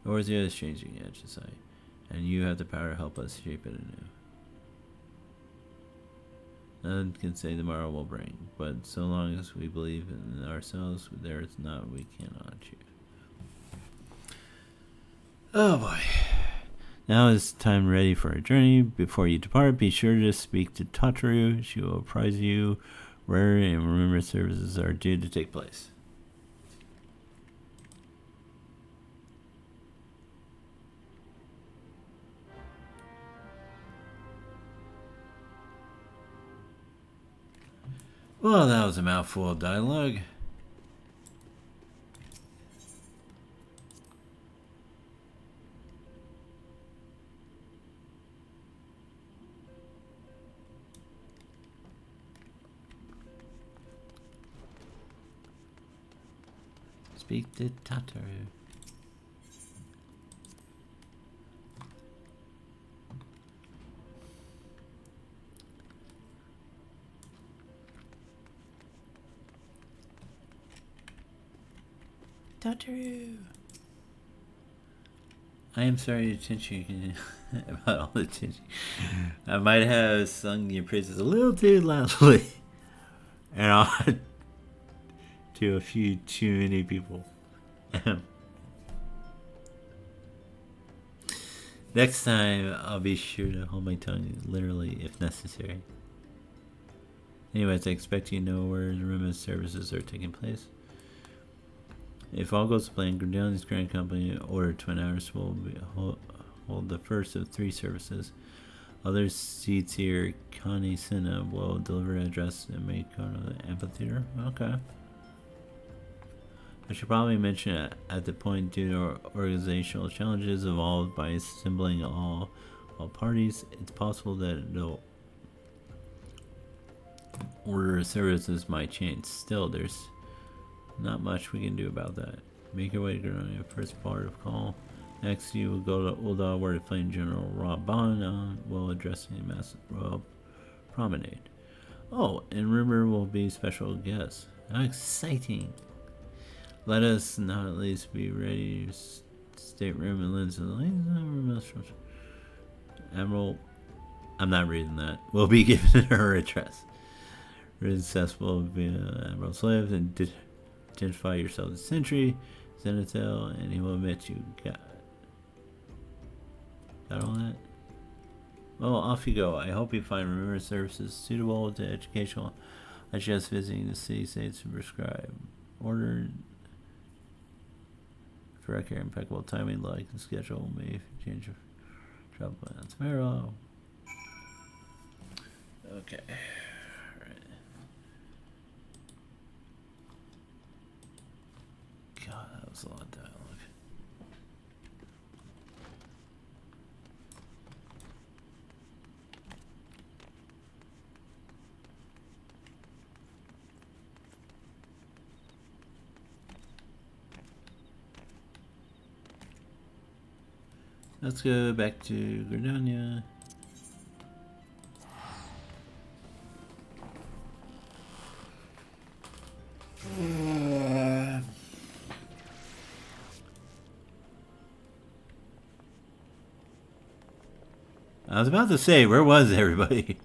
Orzia is changing, edge to sight, and you have the power to help us shape it anew. None can say tomorrow will bring, but so long as we believe in ourselves, there is not we cannot achieve. Oh boy. Now is time ready for a journey. Before you depart, be sure to speak to Tataru. She will apprise you where and remember services are due to take place. Well, that was a mouthful of dialogue. Speak to Tataru. Tataru. I am sorry to attention about all the attention. I might have sung your praises a little too loudly, and to a few too many people. Next time, I'll be sure to hold my tongue, literally, if necessary. Anyways, I expect you to know where the remittance services are taking place. If all goes to plan, Grandeli's Grand Company Order Twin Hours will hold the first of 3 services. Other seats here, Connie Senna will deliver an address and make go to the amphitheater. Okay. I should probably mention at the point due to organizational challenges involved by assembling all parties, it's possible that the order of services might change. Still, there's not much we can do about that. Make your way to the first part of call. Next, you will go to Ulda, where the Flame General Rob Bond will address the massive royal promenade. Oh, and River will be special guest. How exciting! Let us not at least be ready to stateroom and lens and Admiral, I'm not reading that, will be given her address. Princess will be Admiral Slave and identify yourself as Sentry, Zenithel, and he will admit you got all that? Well, off you go. I hope you find remembrance services suitable to educational. I suggest visiting the city states to prescribe. Order for record impeccable timing, like and schedule may change your travel plans. Tomorrow. Okay. Alright. God, that was a lot of dialogue. Let's go back to Gridania. I was about to say, where was everybody?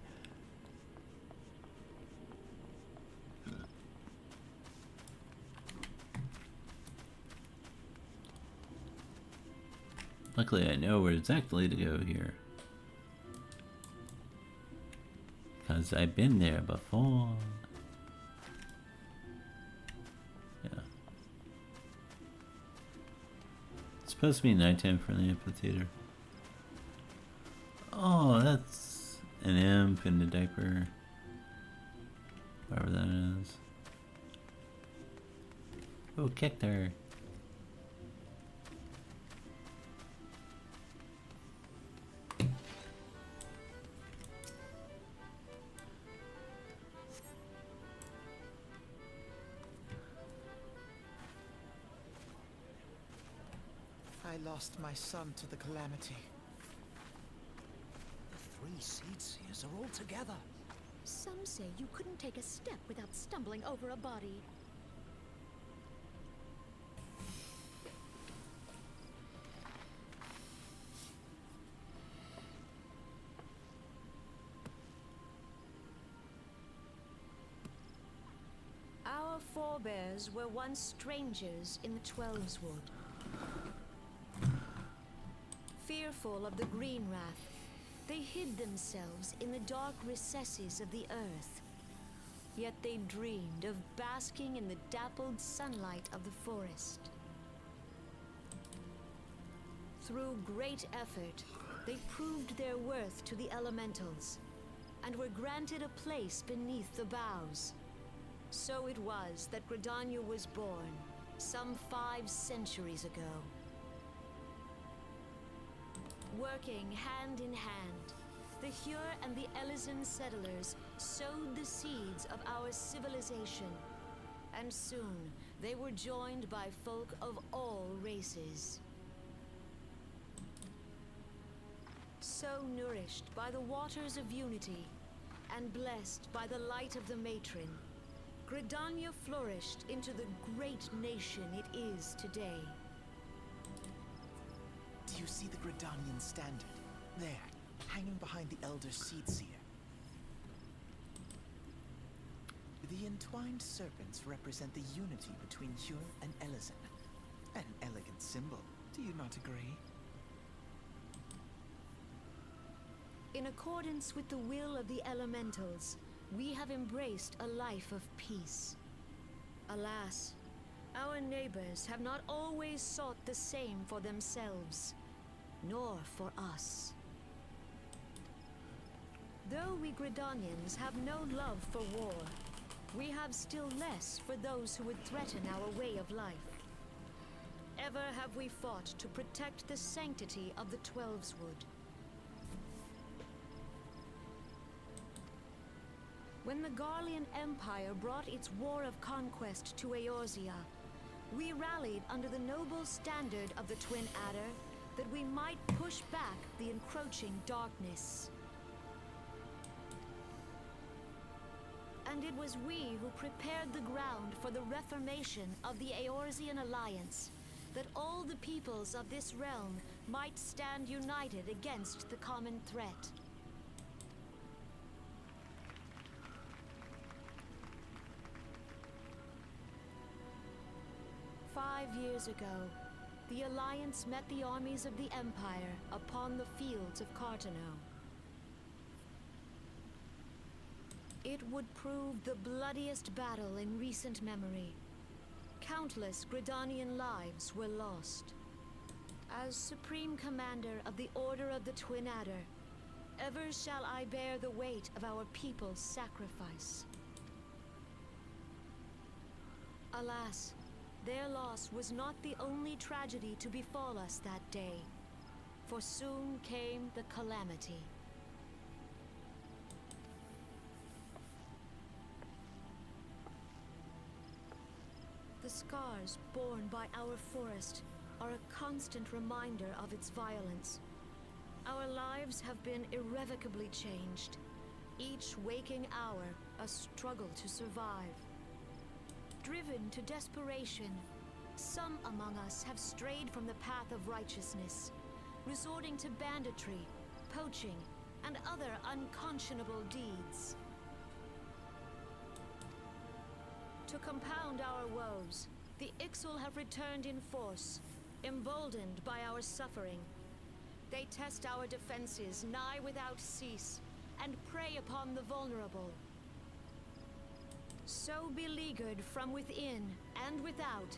Luckily, I know where exactly to go here. Because I've been there before. Yeah. It's supposed to be nighttime for the amphitheater. Oh, that's an imp in the diaper. Whatever that is. Oh, cactar. I lost my son to the calamity. The 3 Seedseers are all together. Some say you couldn't take a step without stumbling over a body. Our forebears were once strangers in the Twelveswood. Fearful of the Green Wrath, they hid themselves in the dark recesses of the earth. Yet they dreamed of basking in the dappled sunlight of the forest. Through great effort, they proved their worth to the elementals, and were granted a place beneath the boughs. So it was that Gridania was born, some 5 centuries ago. Working hand in hand, the Hyur and the Elysian settlers sowed the seeds of our civilization, and soon they were joined by folk of all races. So nourished by the waters of unity, and blessed by the light of the matron, Gridania flourished into the great nation it is today. Do you see the Gridanian standard? There, hanging behind the Elder Seedseer. The entwined serpents represent the unity between Hyur and Elysian. An elegant symbol, do you not agree? In accordance with the will of the elementals, we have embraced a life of peace. Alas, our neighbors have not always sought the same for themselves, nor for us. Though we Gridanians have no love for war, we have still less for those who would threaten our way of life. Ever have we fought to protect the sanctity of the Twelveswood. When the Garlean Empire brought its war of conquest to Eorzea, we rallied under the noble standard of the Twin Adder that we might push back the encroaching darkness. And it was we who prepared the ground for the reformation of the Eorzean Alliance, that all the peoples of this realm might stand united against the common threat. Years ago, the Alliance met the armies of the Empire upon the fields of Cartano. It would prove the bloodiest battle in recent memory. Countless Gridanian lives were lost. As Supreme Commander of the Order of the Twin Adder, ever shall I bear the weight of our people's sacrifice. Alas, their loss was not the only tragedy to befall us that day, for soon came the calamity. The scars borne by our forest are a constant reminder of its violence, Our lives have been irrevocably changed. Each waking hour, a struggle to survive. Driven to desperation, some among us have strayed from the path of righteousness, resorting to banditry, poaching, and other unconscionable deeds. To compound our woes, the Ixal have returned in force, emboldened by our suffering. They test our defenses nigh without cease, and prey upon the vulnerable. So beleaguered from within and without,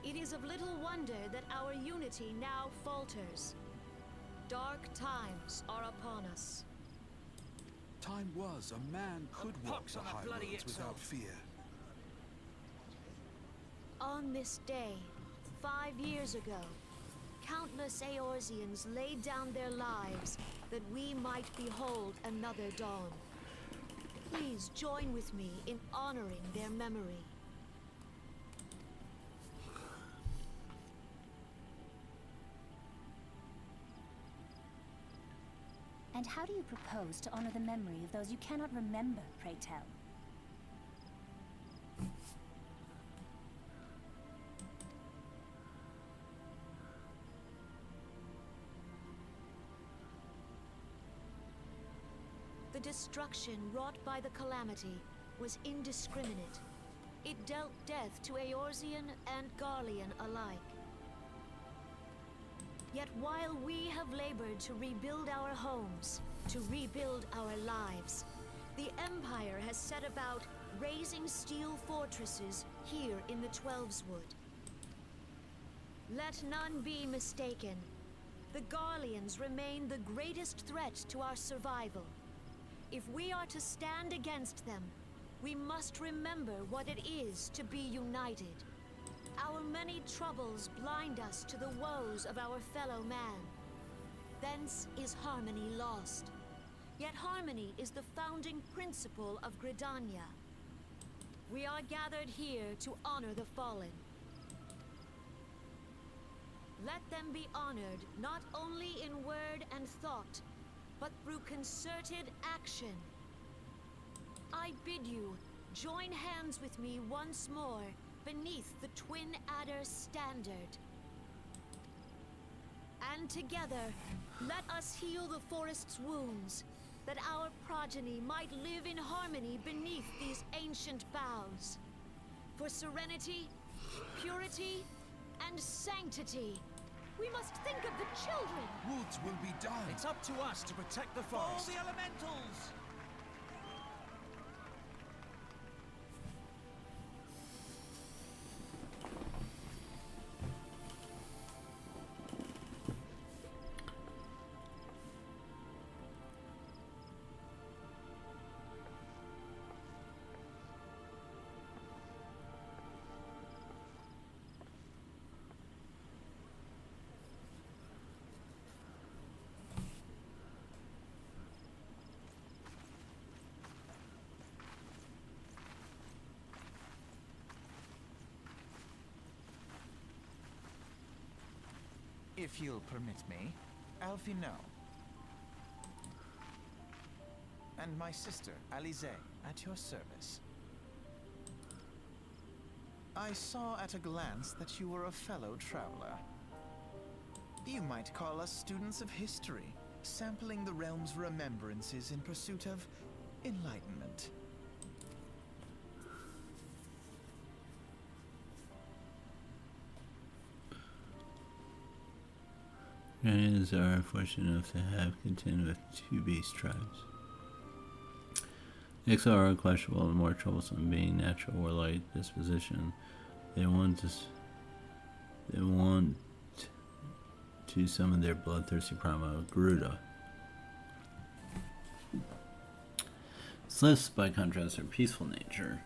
it is of little wonder that our unity now falters. Dark times are upon us. Time was a man could walk the high roads without fear. On this day, 5 years ago, countless Eorzeans laid down their lives that we might behold another dawn. Please join with me in honoring their memory. And how do you propose to honor the memory of those you cannot remember, pray tell? The destruction wrought by the calamity was indiscriminate. It dealt death to Eorzean and Garlean alike. Yet while we have labored to rebuild our homes, to rebuild our lives, the Empire has set about raising steel fortresses here in the Twelveswood. Let none be mistaken. The Garleans remain the greatest threat to our survival. If we are to stand against them, we must remember what it is to be united. Our many troubles blind us to the woes of our fellow man. Thence is harmony lost. Yet harmony is the founding principle of Gridania. We are gathered here to honor the fallen. Let them be honored not only in word and thought, but through concerted action. I bid you join hands with me once more beneath the Twin Adder standard. And together, let us heal the forest's wounds, that our progeny might live in harmony beneath these ancient boughs. For serenity, purity, and sanctity, we must think of the children. Woods will be done. It's up to us to protect the All forest. the elementals! If you'll permit me, Alfie no. And my sister, Alize, at your service. I saw at a glance that you were a fellow traveler. You might call us students of history, sampling the realm's remembrances in pursuit of enlightenment. Guardians are fortunate enough to have contend with two beast tribes. Ixal are unquestionable and more troublesome, being natural warlike disposition. They want to summon their bloodthirsty primal Garuda. Slips, by contrast, are peaceful nature.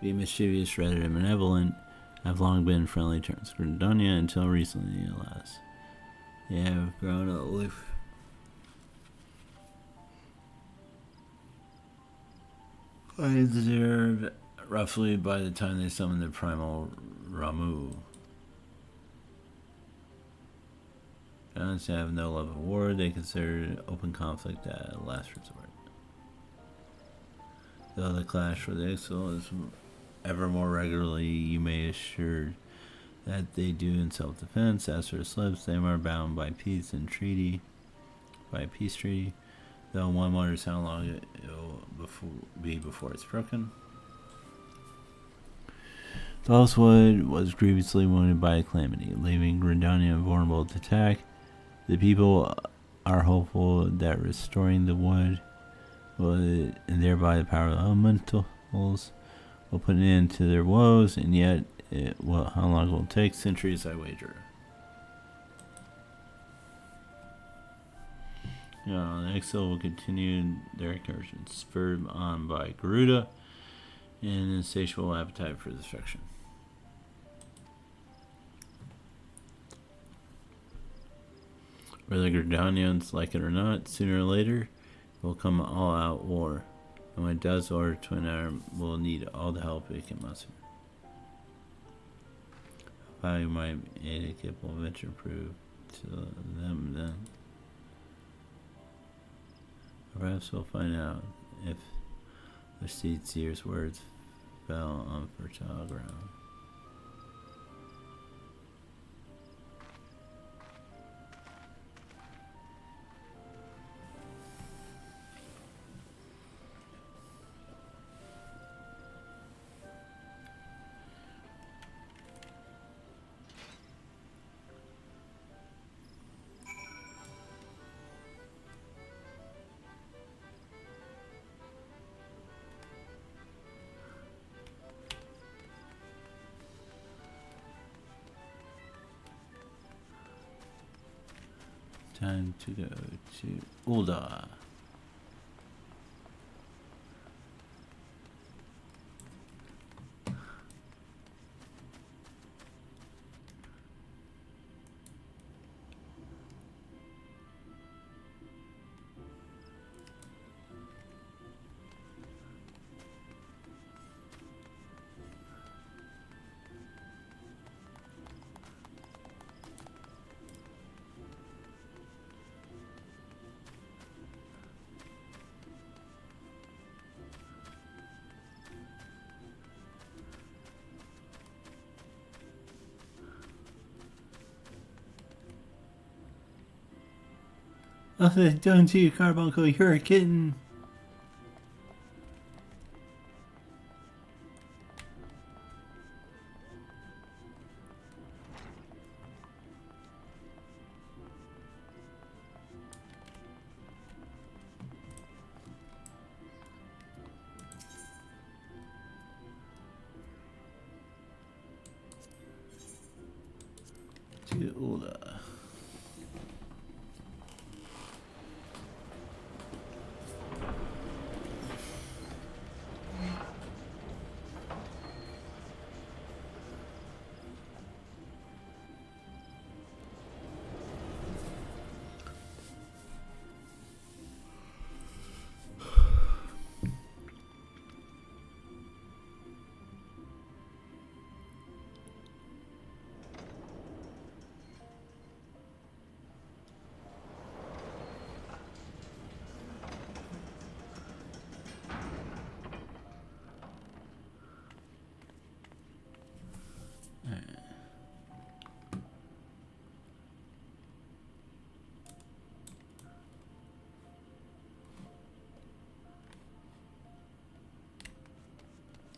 Being mischievous rather than benevolent, have long been friendly terms. Gridania until recently, alas. They have grown aloof. Observed roughly by the time they summoned the primal Ramu. Giants have no love of war. They consider open conflict a last resort. Though the clash with Ixal is ever more regularly, you may assure that they do in self-defense. As for slips, they are bound by peace treaty. Though one wonders how long it will be before it's broken. Falsewood was grievously wounded by a calamity, leaving Gridania vulnerable to attack. The people are hopeful that restoring the wood and thereby the power of the elementals will put an end to their woes, and yet how long will it take? Centuries, I wager. The Exile will continue their incursion, spurred on by Garuda and an insatiable appetite for destruction. Whether Gridanians like it or not, sooner or later, will come all-out war. And when it does, Order Twin Arm will need all the help it can muster. How you might aid a will venture prove to them then. Perhaps we'll find out if the seer's words fell on fertile ground. Time to go to Ulda. Nothing done to you, Carbuncle. You're a kitten. To Ulda.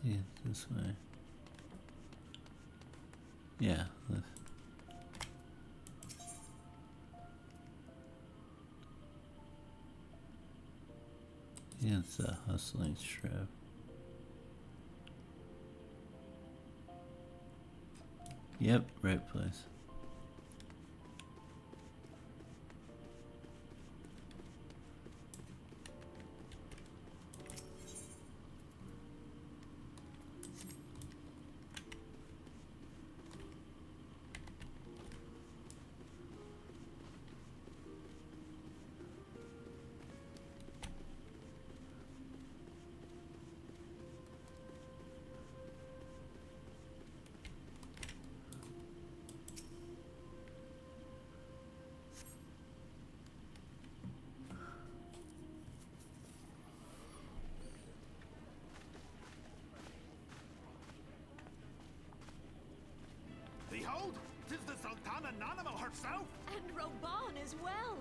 Yeah, this way. Yeah. Yeah, it's a hustling strip. Yep, right place. an animal herself? And Roban as well.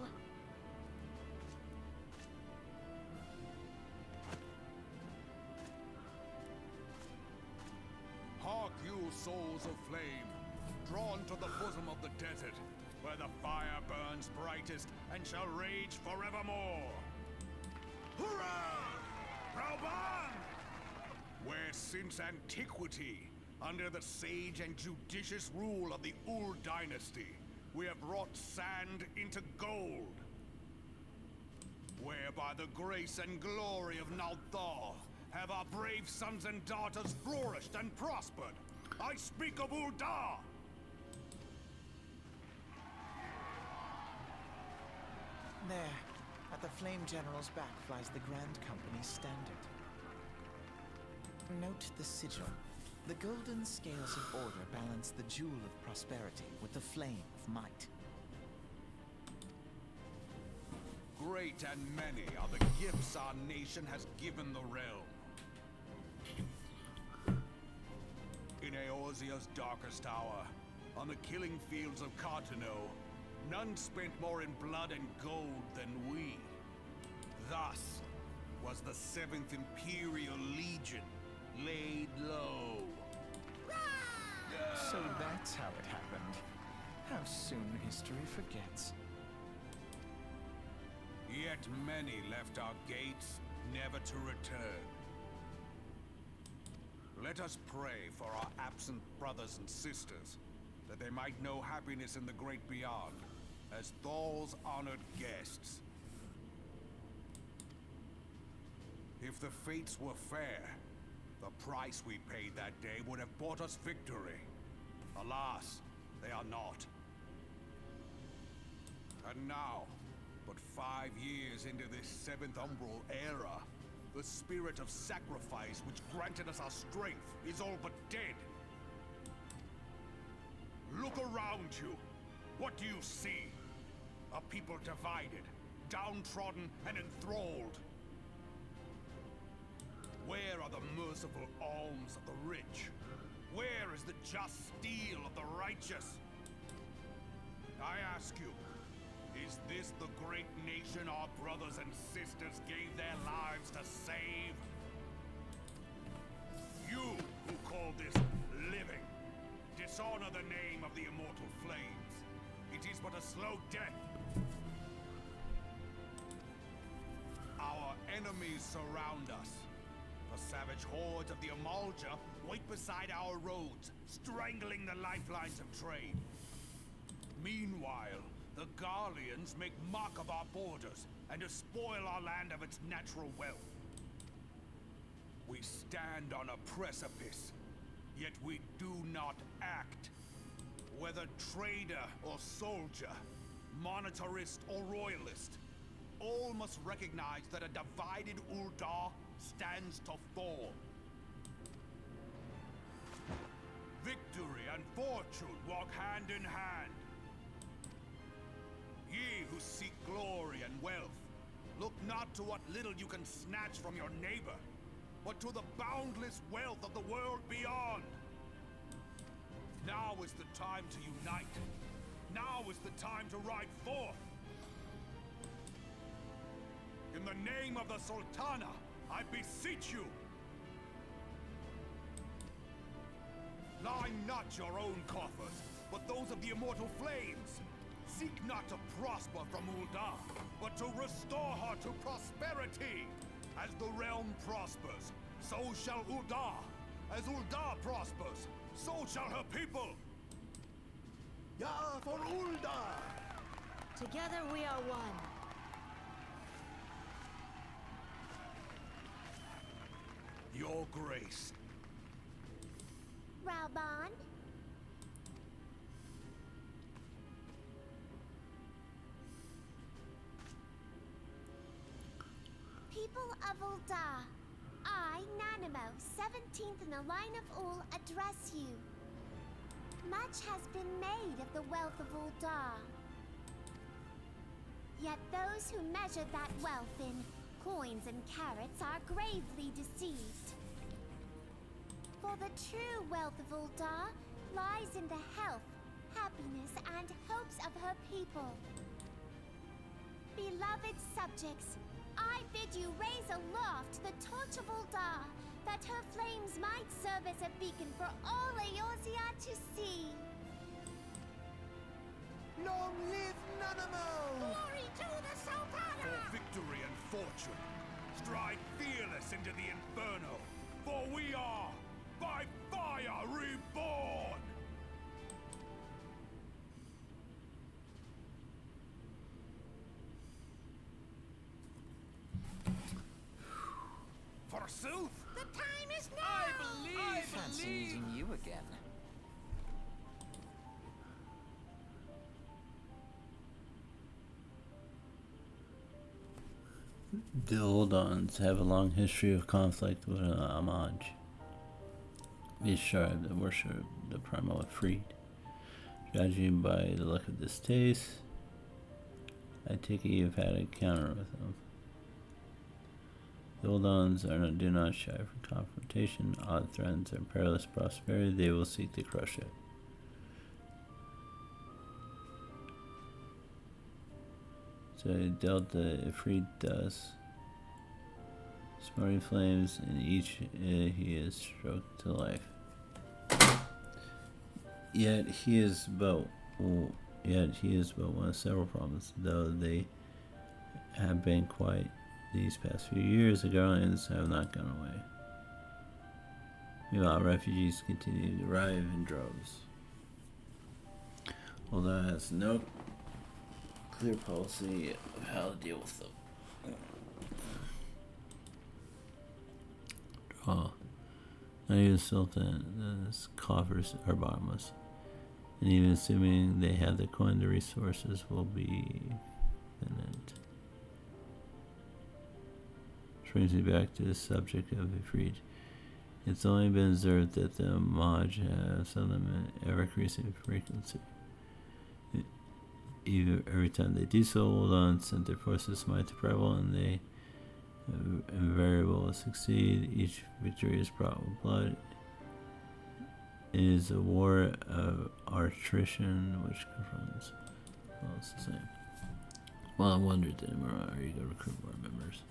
Hark you, souls of flame, drawn to the bosom of the desert, where the fire burns brightest and shall rage forevermore. Hurrah! Rauban! Where since antiquity, under the sage and judicious rule of the Ul dynasty, we have wrought sand into gold. Where by the grace and glory of Nalthal have our brave sons and daughters flourished and prospered. I speak of Ul'dah! There, at the Flame General's back flies the Grand Company's standard. Note the sigil. The golden scales of order balance the jewel of prosperity with the flame of might. Great and many are the gifts our nation has given the realm. In Eorzea's darkest hour, on the killing fields of Cartano, none spent more in blood and gold than we. Thus was the 7th Imperial Legion laid low. So that's how it happened. How soon history forgets. Yet many left our gates, never to return. Let us pray for our absent brothers and sisters, that they might know happiness in the great beyond, as Thal's honored guests. If the fates were fair, the price we paid that day would have bought us victory. Alas, they are not. And now, but 5 years into this 7th Umbral era, the spirit of sacrifice which granted us our strength is all but dead. Look around you. What do you see? A people divided, downtrodden, and enthralled. Where are the merciful alms of the rich? Where is the just steel of the righteous? I ask you, is this the great nation our brothers and sisters gave their lives to save? You who call this living, dishonor the name of the immortal flames. It is but a slow death. Our enemies surround us. The savage hordes of the Amalja wait beside our roads, strangling the lifelines of trade. Meanwhile, the Garleans make mock of our borders and despoil our land of its natural wealth. We stand on a precipice, yet we do not act. Whether trader or soldier, monetarist or royalist, all must recognize that a divided Ul'dah stands to fall. Victory and fortune walk hand in hand. Ye who seek glory and wealth, look not to what little you can snatch from your neighbor, but to the boundless wealth of the world beyond. Now is the time to unite. Now is the time to ride forth. In the name of the Sultana, I beseech you. Line not your own coffers, but those of the immortal flames. Seek not to prosper from Ul'dah, but to restore her to prosperity. As the realm prospers, so shall Ul'dah. As Ul'dah prospers, so shall her people. Ya for Ul'dah! Together we are one. Your grace. Rauban? People of Ul'dah, I, Nanimo, 17th in the line of Ul, address you. Much has been made of the wealth of Ul'dah. Yet those who measure that wealth in coins and carats are gravely deceived. For the true wealth of Ul'dah lies in the health, happiness, and hopes of her people. Beloved subjects, I bid you raise aloft the torch of Ul'dah, that her flames might serve as a beacon for all Eorzea to see. Long live Nanamo! Glory to the Sultana! For victory and fortune, stride fearless into the Inferno, for we are, by fire, reborn! Forsooth? The time is now! I fancy meeting you again. The Oldons have a long history of conflict with Amaj. These tribe that worship the primal Ifrit. Judging by the look of this taste, I take it you've had a encounter with them. The Oldons do not shy from confrontation. Odd threats and perilous prosperity, they will seek to crush it. So Delta Ifrit does. Smarting flames in each he is stroked to life. Yet he is but one of several problems, though they have been quite these past few years. The Guardians have not gone away. Meanwhile, refugees continue to arrive in droves. Although it has no clear policy of how to deal with them. Not even Sultan's coffers are bottomless. And even assuming they have the coin, the resources will be finite. Which brings me back to the subject of Ifrit. It's only been observed that the Maj have some of them in ever-increasing frequency. Even every time they do so, Ul'dah send their forces might to prevail, and they invariably succeed. Each victory is fraught with blood. It is a war of attrition which confronts. Well, it's the same. Well, I wondered, did are you going to recruit more members?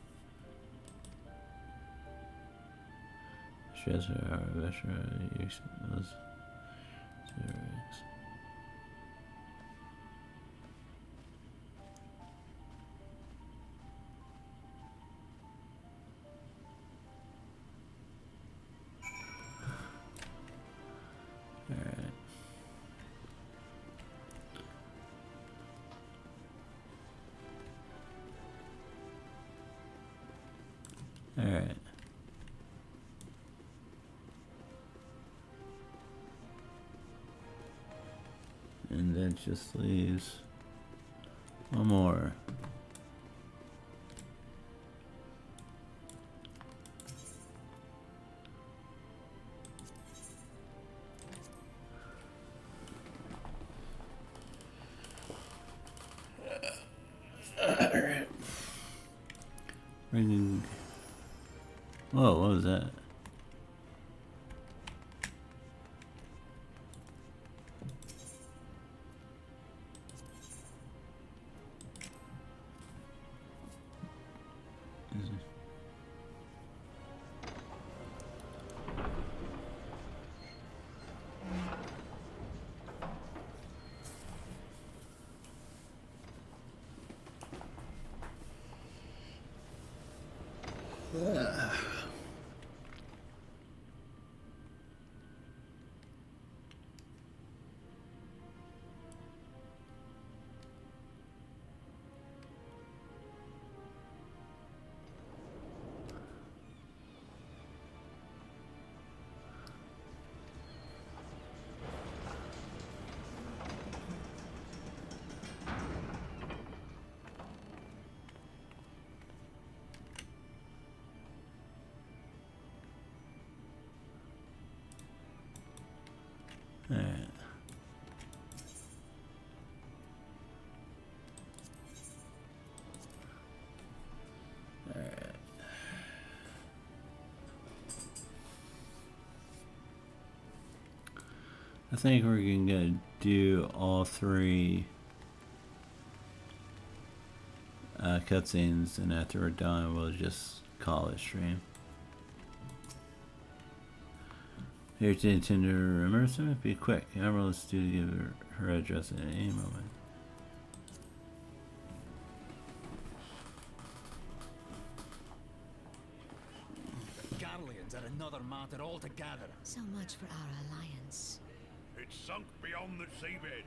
Alright. And that just leaves one more. Alright. Bringing. Whoa, what was that? think we're gonna do all three cutscenes, and after we're done, we'll just call it stream. Here's the intended immersive. Be quick. Admiral is due to give her address at any moment. Garleans are another matter altogether. So much for our alliance. It's sunk beyond the seabed.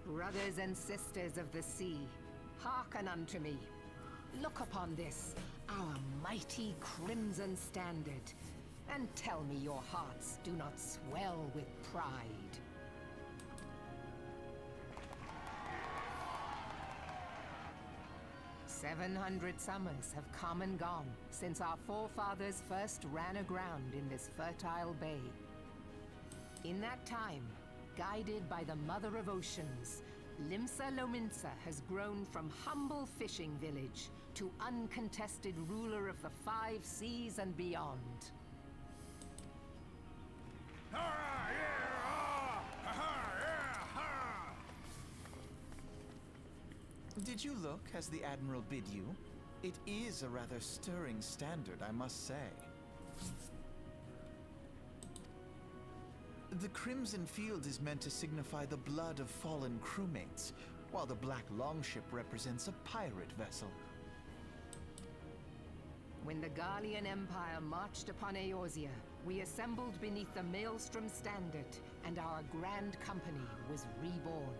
Brothers and sisters of the sea, hearken unto me. Look upon this, our mighty crimson standard, and tell me your hearts do not swell with pride. "700 summers have come and gone since our forefathers first ran aground in this fertile bay. In that time, guided by the Mother of Oceans, Limsa Lominsa has grown from humble fishing village to uncontested ruler of the 5 seas and beyond. Did you look as the Admiral bid you? It is a rather stirring standard, I must say. The Crimson Field is meant to signify the blood of fallen crewmates, while the Black Longship represents a pirate vessel. When the Garlean Empire marched upon Eorzea, we assembled beneath the Maelstrom Standard, and our Grand Company was reborn.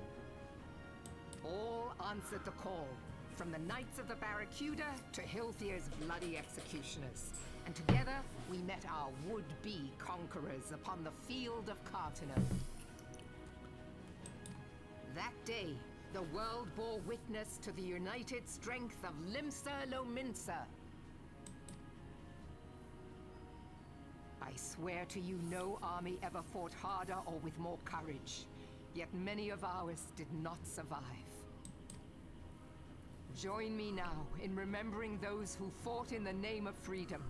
All answered the call, from the Knights of the Barracuda to Hilthier's bloody executioners. And together, we met our would-be conquerors upon the field of Cartano. That day, the world bore witness to the united strength of Limsa Lominsa. I swear to you, no army ever fought harder or with more courage. Yet many of ours did not survive. Join me now in remembering those who fought in the name of freedom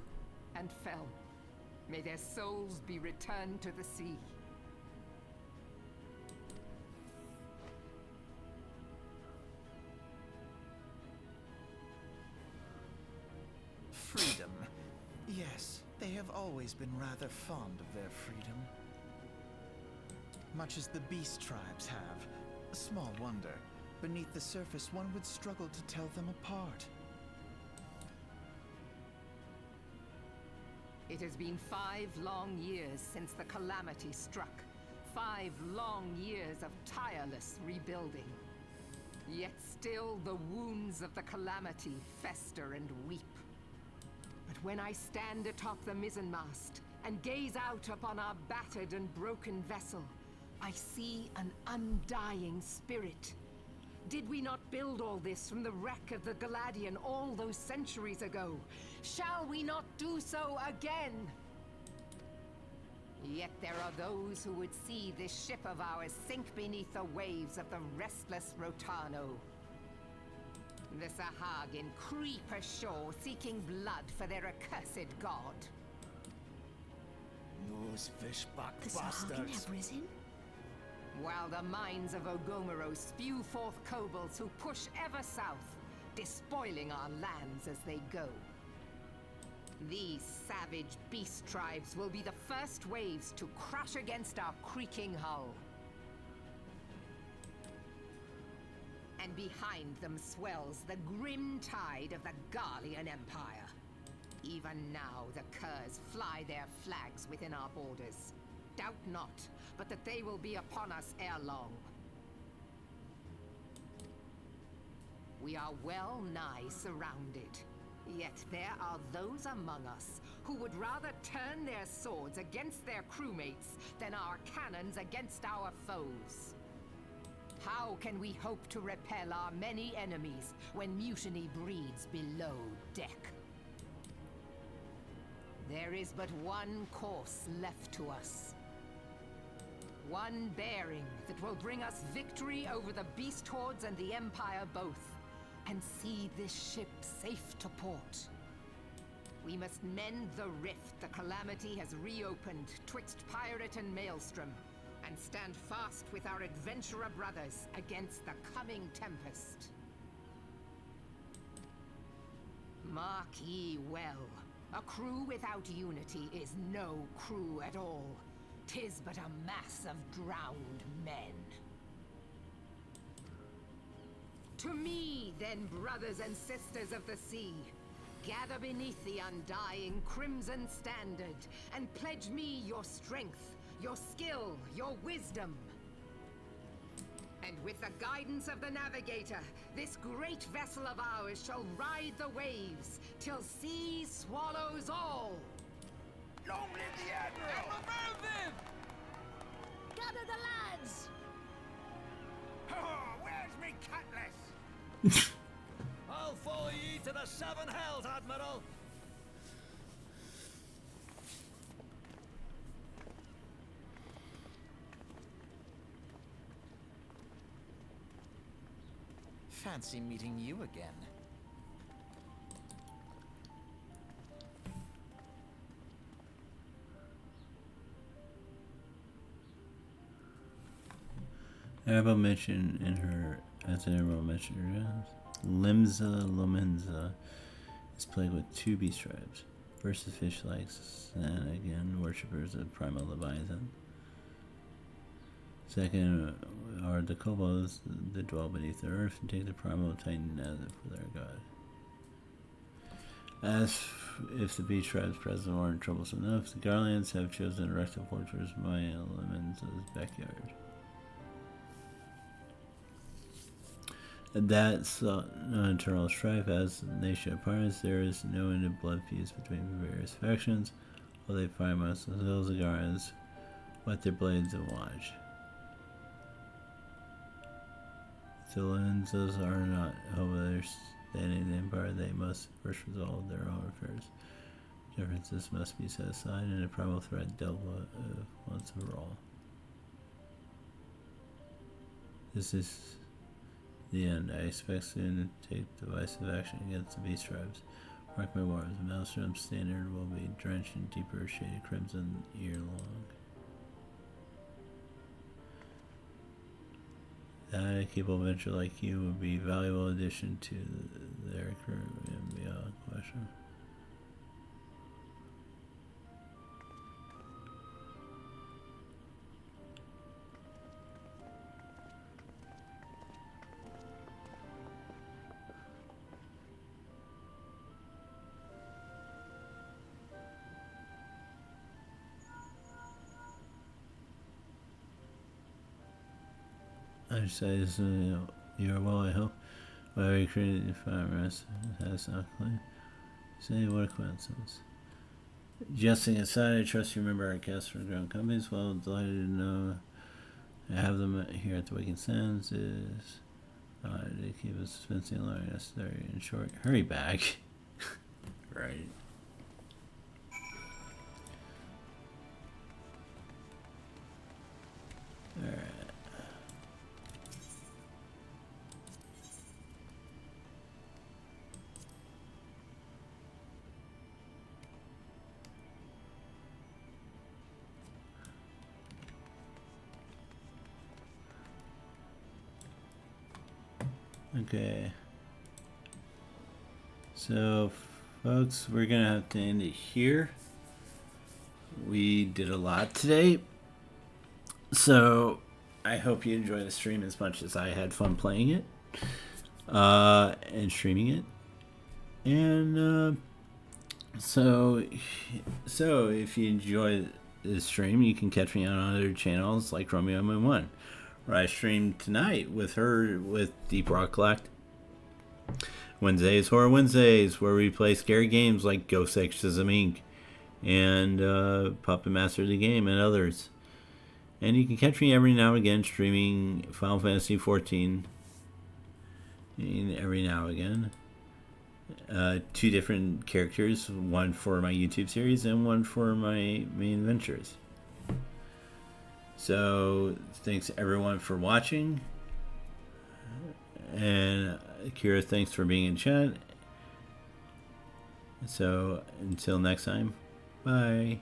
and fell. May their souls be returned to the sea. Freedom. Yes, they have always been rather fond of their freedom. Much as the beast tribes have. Small wonder. Beneath the surface, one would struggle to tell them apart. It has been 5 long years since the calamity struck. 5 long years of tireless rebuilding. Yet still the wounds of the calamity fester and weep. But when I stand atop the mizzenmast and gaze out upon our battered and broken vessel, I see an undying spirit. Did we not build all this from the wreck of the Galadian all those centuries ago? Shall we not do so again? Yet there are those who would see this ship of ours sink beneath the waves of the restless Rotano. The Sahagin creep ashore seeking blood for their accursed god. Those fishback The Sahagin bastards. have risen? While the mines of Ogomero spew forth kobolds who push ever south, despoiling our lands as they go. These savage beast tribes will be the first waves to crash against our creaking hull. And behind them swells the grim tide of the Garlean Empire. Even now the curs fly their flags within our borders. Doubt not, but that they will be upon us ere long. We are well nigh surrounded. Yet there are those among us who would rather turn their swords against their crewmates than our cannons against our foes. How can we hope to repel our many enemies when mutiny breeds below deck? There is but one course left to us. One bearing that will bring us victory over the beast hordes and the Empire both, and see this ship safe to port. We must mend the rift the Calamity has reopened twixt Pirate and Maelstrom, and stand fast with our adventurer brothers against the coming Tempest. Mark ye well, a crew without unity is no crew at all. 'Tis but a mass of drowned men. To me, then, brothers and sisters of the sea, gather beneath the undying crimson standard, and pledge me your strength, your skill, your wisdom. And with the guidance of the navigator, this great vessel of ours shall ride the waves, till sea swallows all. Long live the Admiral! Gather the lads! Oh, where's me cutlass? I'll follow ye to the seven hells, Admiral. Fancy meeting you again. Annabelle mentioned in her, as Annabelle mentioned her, Limsa Lomenza is plagued with two beast tribes. First is fish like Sanagan, worshippers of primal Leviathan. Second are the kobolds that dwell beneath the earth and take the primal Titan as for their god. As if the beast tribes present weren't troublesome enough, the Garlands have chosen to erect a fortress in Maya Lomenza's backyard. That no internal strife as the nation of pirates, there is no ended blood feuds between various factions, while they fight amongst themselves the guards with their blades and watch. The Lenzas are not, however, standing in the empire, they must first resolve their own affairs. Differences must be set aside and a primal threat dealt with once and for all. This is the end. I expect soon to take divisive action against the beast tribes. Mark my words, the Maelstrom standard will be drenched in deeper shaded crimson year long. That a capable venture like you would be a valuable addition to their crew and beyond question. I say this, you are well, I hope. Whatever you created, if I rest, that's not clear. Say, what a coincidence. Jesting aside, I trust you remember our guests from ground companies. Well, delighted to know I have them here at the Waking Sands. Is to keep us fencing along necessary. In short, hurry back. Right. Alright. Okay, so folks, we're gonna have to end it here. We did a lot today, so I hope you enjoy the stream as much as I had fun playing it and streaming it. And so if you enjoy this stream, you can catch me on other channels like Romeo M1. Where I streamed tonight with Deep Rock Collect. Wednesdays, Horror Wednesdays, where we play scary games like Ghost Exorcism Inc. and Puppet Master of the Game and others. And you can catch me every now and again streaming Final Fantasy XIV every now and again. 2 different characters, one for my YouTube series and one for my main adventures. So thanks everyone for watching, and Kira, thanks for being in chat. So until next time, bye.